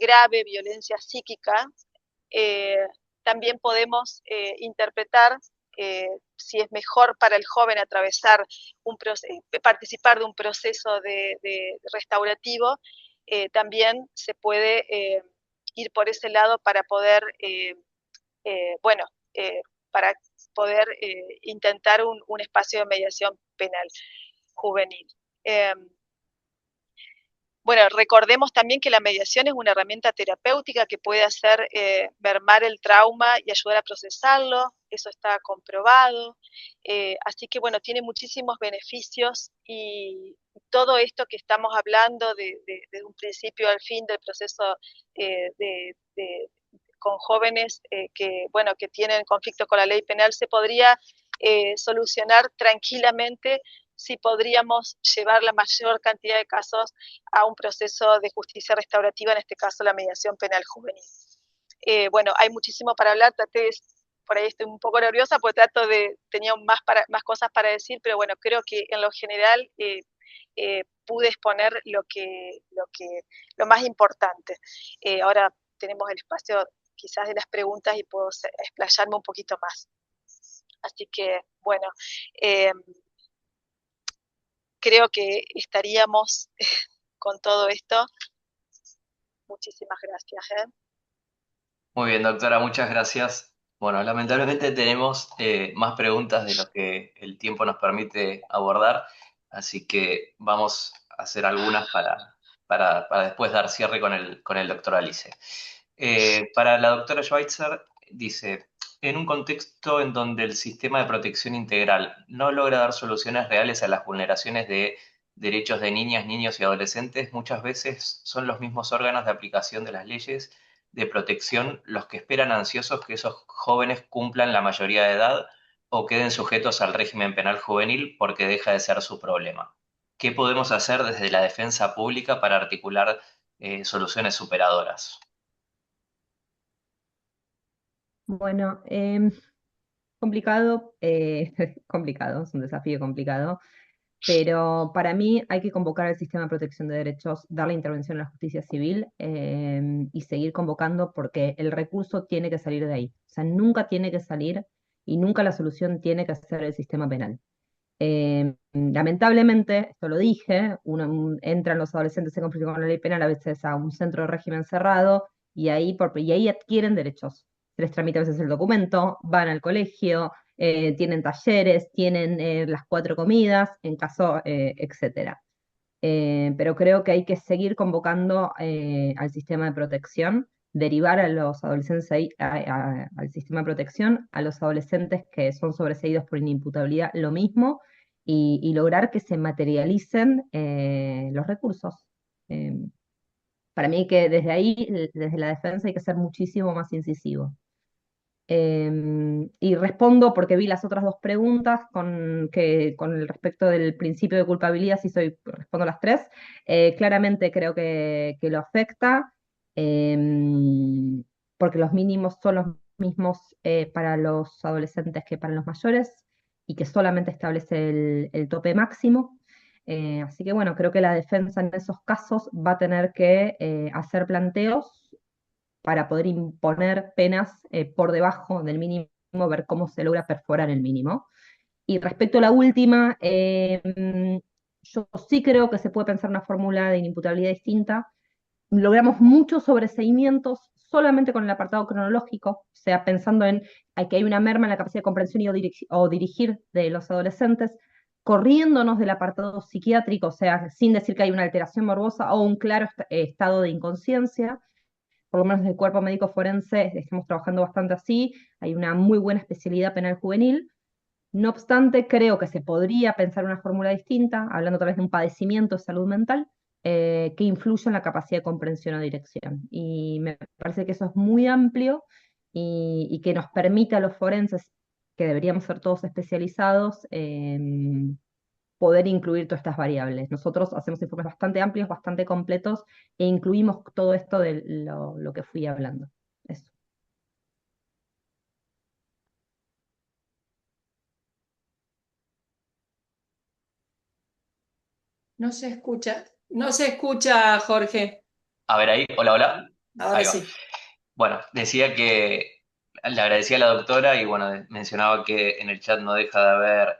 grave violencia psíquica, también podemos interpretar si es mejor para el joven atravesar participar de un proceso de restaurativo. También se puede ir por ese lado para poder, para poder intentar un espacio de mediación penal juvenil. Bueno, recordemos también que la mediación es una herramienta terapéutica que puede hacer mermar el trauma y ayudar a procesarlo, eso está comprobado, así que bueno, tiene muchísimos beneficios, y todo esto que estamos hablando desde un principio al fin del proceso con jóvenes que tienen conflicto con la ley penal se podría solucionar tranquilamente si podríamos llevar la mayor cantidad de casos a un proceso de justicia restaurativa, en este caso la mediación penal juvenil. Bueno, hay muchísimo para hablar, por ahí estoy un poco nerviosa porque tenía más cosas para decir, pero bueno, creo que en lo general pude exponer lo más importante. Ahora tenemos el espacio quizás de las preguntas y puedo explayarme un poquito más. Así que, bueno, creo que estaríamos con todo esto. Muchísimas gracias. Muy bien, doctora, muchas gracias. Bueno, lamentablemente tenemos más preguntas de lo que el tiempo nos permite abordar, así que vamos a hacer algunas para después dar cierre con el doctor Alice. Para la doctora Schweitzer, dice, en un contexto en donde el sistema de protección integral no logra dar soluciones reales a las vulneraciones de derechos de niñas, niños y adolescentes, muchas veces son los mismos órganos de aplicación de las leyes de protección los que esperan ansiosos que esos jóvenes cumplan la mayoría de edad o queden sujetos al régimen penal juvenil porque deja de ser su problema. ¿Qué podemos hacer desde la defensa pública para articular soluciones superadoras? Bueno, complicado, complicado, es un desafío complicado, pero para mí hay que convocar al sistema de protección de derechos, darle intervención a la justicia civil y seguir convocando porque el recurso tiene que salir de ahí. O sea, nunca tiene que salir y nunca la solución tiene que ser el sistema penal. Lamentablemente, esto lo dije, entran los adolescentes en conflicto con la ley penal a veces a un centro de régimen cerrado y ahí adquieren derechos. Se les tramita a veces el documento, van al colegio, tienen talleres, tienen las 4 comidas, en caso, etcétera. Pero creo que hay que seguir convocando al sistema de protección, derivar a los adolescentes al sistema de protección, a los adolescentes que son sobreseídos por inimputabilidad, lo mismo, y lograr que se materialicen los recursos. Para mí que desde ahí, desde la defensa, hay que ser muchísimo más incisivo. Y respondo porque vi las otras 2 preguntas con el respecto del principio de culpabilidad, respondo las 3. Claramente creo que lo afecta, porque los mínimos son los mismos para los adolescentes que para los mayores, y que solamente establece el tope máximo. Así que bueno, creo que la defensa en esos casos va a tener que hacer planteos para poder imponer penas por debajo del mínimo, ver cómo se logra perforar el mínimo. Y respecto a la última, yo sí creo que se puede pensar una fórmula de inimputabilidad distinta. Logramos muchos sobreseimientos solamente con el apartado cronológico, o sea, pensando en que hay una merma en la capacidad de comprensión o dirigir de los adolescentes, corriéndonos del apartado psiquiátrico, o sea, sin decir que hay una alteración morbosa o un claro estado de inconsciencia. Por lo menos desde el cuerpo médico forense estamos trabajando bastante así, hay una muy buena especialidad penal juvenil. No obstante, creo que se podría pensar una fórmula distinta, hablando tal vez de un padecimiento de salud mental, que influye en la capacidad de comprensión o dirección. Y me parece que eso es muy amplio y que nos permite a los forenses, que deberíamos ser todos especializados, poder incluir todas estas variables. Nosotros hacemos informes bastante amplios, bastante completos, e incluimos todo esto de lo que fui hablando. Eso. No se escucha, Jorge. A ver ahí, hola, hola. Ahora Ahí va. sí. Bueno, decía que le agradecía a la doctora y bueno, mencionaba que en el chat no deja de haber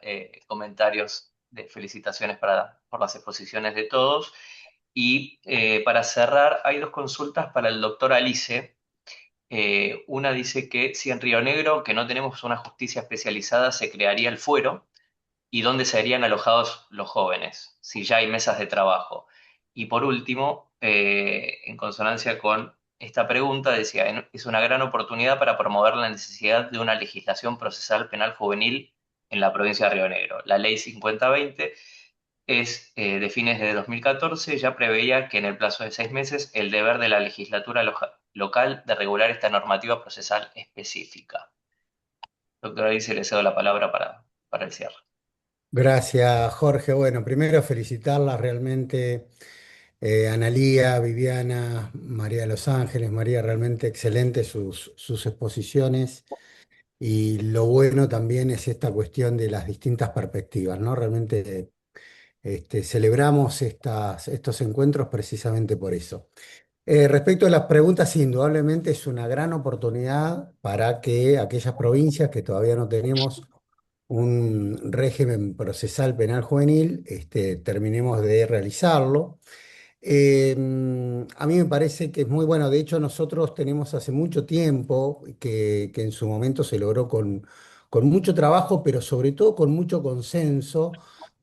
comentarios de felicitaciones por las exposiciones de todos. Y para cerrar, hay dos consultas para el doctor Alice. Una dice que si en Río Negro, que no tenemos una justicia especializada, se crearía el fuero y dónde serían alojados los jóvenes, si ya hay mesas de trabajo. Y por último, en consonancia con esta pregunta, decía, es una gran oportunidad para promover la necesidad de una legislación procesal penal juvenil en la provincia de Río Negro. La ley 5020 es de fines de 2014, ya preveía que en el plazo de 6 meses el deber de la legislatura local de regular esta normativa procesal específica. Doctora Dice, le cedo la palabra para el cierre. Gracias, Jorge. Bueno, primero felicitarlas realmente, Analía, Viviana, María de los Ángeles, María, realmente excelentes sus exposiciones. Y lo bueno también es esta cuestión de las distintas perspectivas, ¿no? Realmente celebramos estos encuentros precisamente por eso. Respecto a las preguntas, sí, indudablemente es una gran oportunidad para que aquellas provincias que todavía no tenemos un régimen procesal penal juvenil, terminemos de realizarlo. A mí me parece que es muy bueno. De hecho, nosotros tenemos hace mucho tiempo que en su momento se logró con mucho trabajo, pero sobre todo con mucho consenso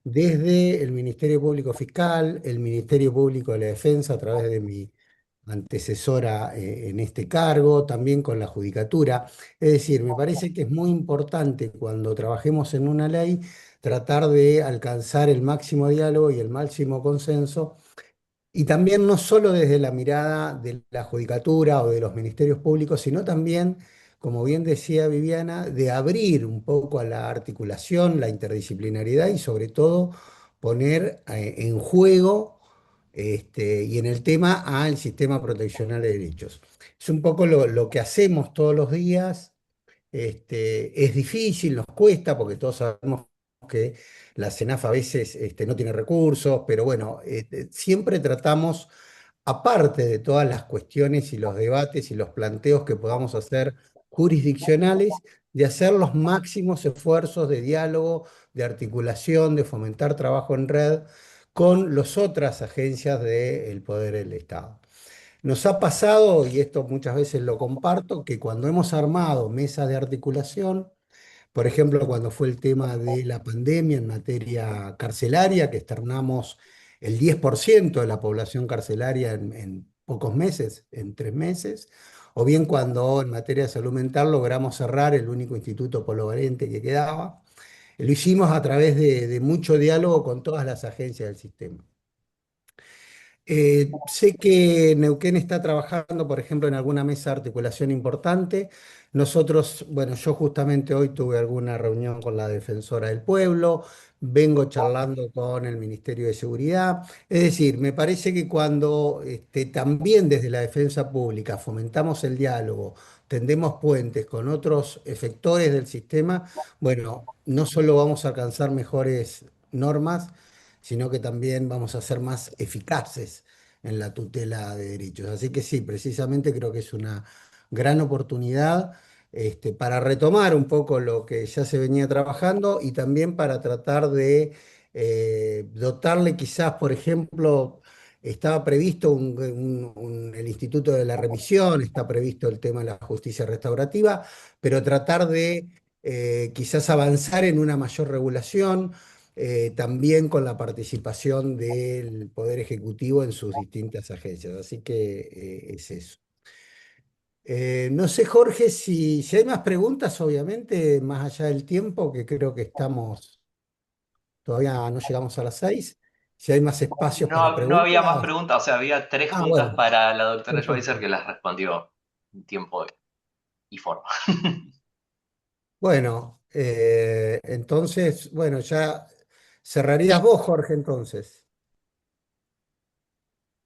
desde el Ministerio Público Fiscal, el Ministerio Público de la Defensa a través de mi antecesora en este cargo, también con la Judicatura. Es decir, me parece que es muy importante cuando trabajemos en una ley tratar de alcanzar el máximo diálogo y el máximo consenso, y también no solo desde la mirada de la judicatura o de los ministerios públicos, sino también, como bien decía Viviana, de abrir un poco a la articulación, la interdisciplinariedad y sobre todo poner en juego y en el tema al sistema proteccional de derechos. Es un poco lo que hacemos todos los días. Es difícil, nos cuesta, porque todos sabemos que la CENAF a veces no tiene recursos, pero bueno, siempre tratamos, aparte de todas las cuestiones y los debates y los planteos que podamos hacer jurisdiccionales, de hacer los máximos esfuerzos de diálogo, de articulación, de fomentar trabajo en red con las otras agencias del Poder del Estado. Nos ha pasado, y esto muchas veces lo comparto, que cuando hemos armado mesas de articulación, por ejemplo, cuando fue el tema de la pandemia en materia carcelaria, que externamos el 10% de la población carcelaria en pocos meses, en 3 meses, o bien cuando en materia de salud mental logramos cerrar el único instituto polivalente que quedaba, lo hicimos a través de mucho diálogo con todas las agencias del sistema. Sé que Neuquén está trabajando, por ejemplo, en alguna mesa de articulación importante. Nosotros, bueno, yo justamente hoy tuve alguna reunión con la Defensora del Pueblo, vengo charlando con el Ministerio de Seguridad. Es decir, me parece que cuando también desde la defensa pública fomentamos el diálogo, tendemos puentes con otros efectores del sistema, bueno, no solo vamos a alcanzar mejores normas, sino que también vamos a ser más eficaces en la tutela de derechos. Así que sí, precisamente creo que es una gran oportunidad para retomar un poco lo que ya se venía trabajando y también para tratar de dotarle quizás, por ejemplo, estaba previsto el Instituto de la Remisión, está previsto el tema de la justicia restaurativa, pero tratar de quizás avanzar en una mayor regulación, también con la participación del Poder Ejecutivo en sus distintas agencias. Así que es eso. No sé, Jorge, si hay más preguntas, obviamente, más allá del tiempo, que creo que todavía no llegamos a las 6. Si hay más espacios para No había más preguntas. preguntas, o sea, había tres Ah, juntas bueno, para la doctora Schweizer perfecto. que las respondió en tiempo y forma. Bueno, entonces, bueno, ya cerrarías vos, Jorge, entonces.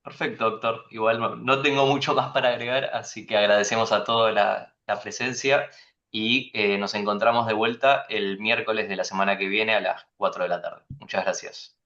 Perfecto, doctor. Igual no tengo mucho más para agregar, así que agradecemos a todos la presencia y nos encontramos de vuelta el miércoles de la semana que viene a las 4 de la tarde. Muchas gracias.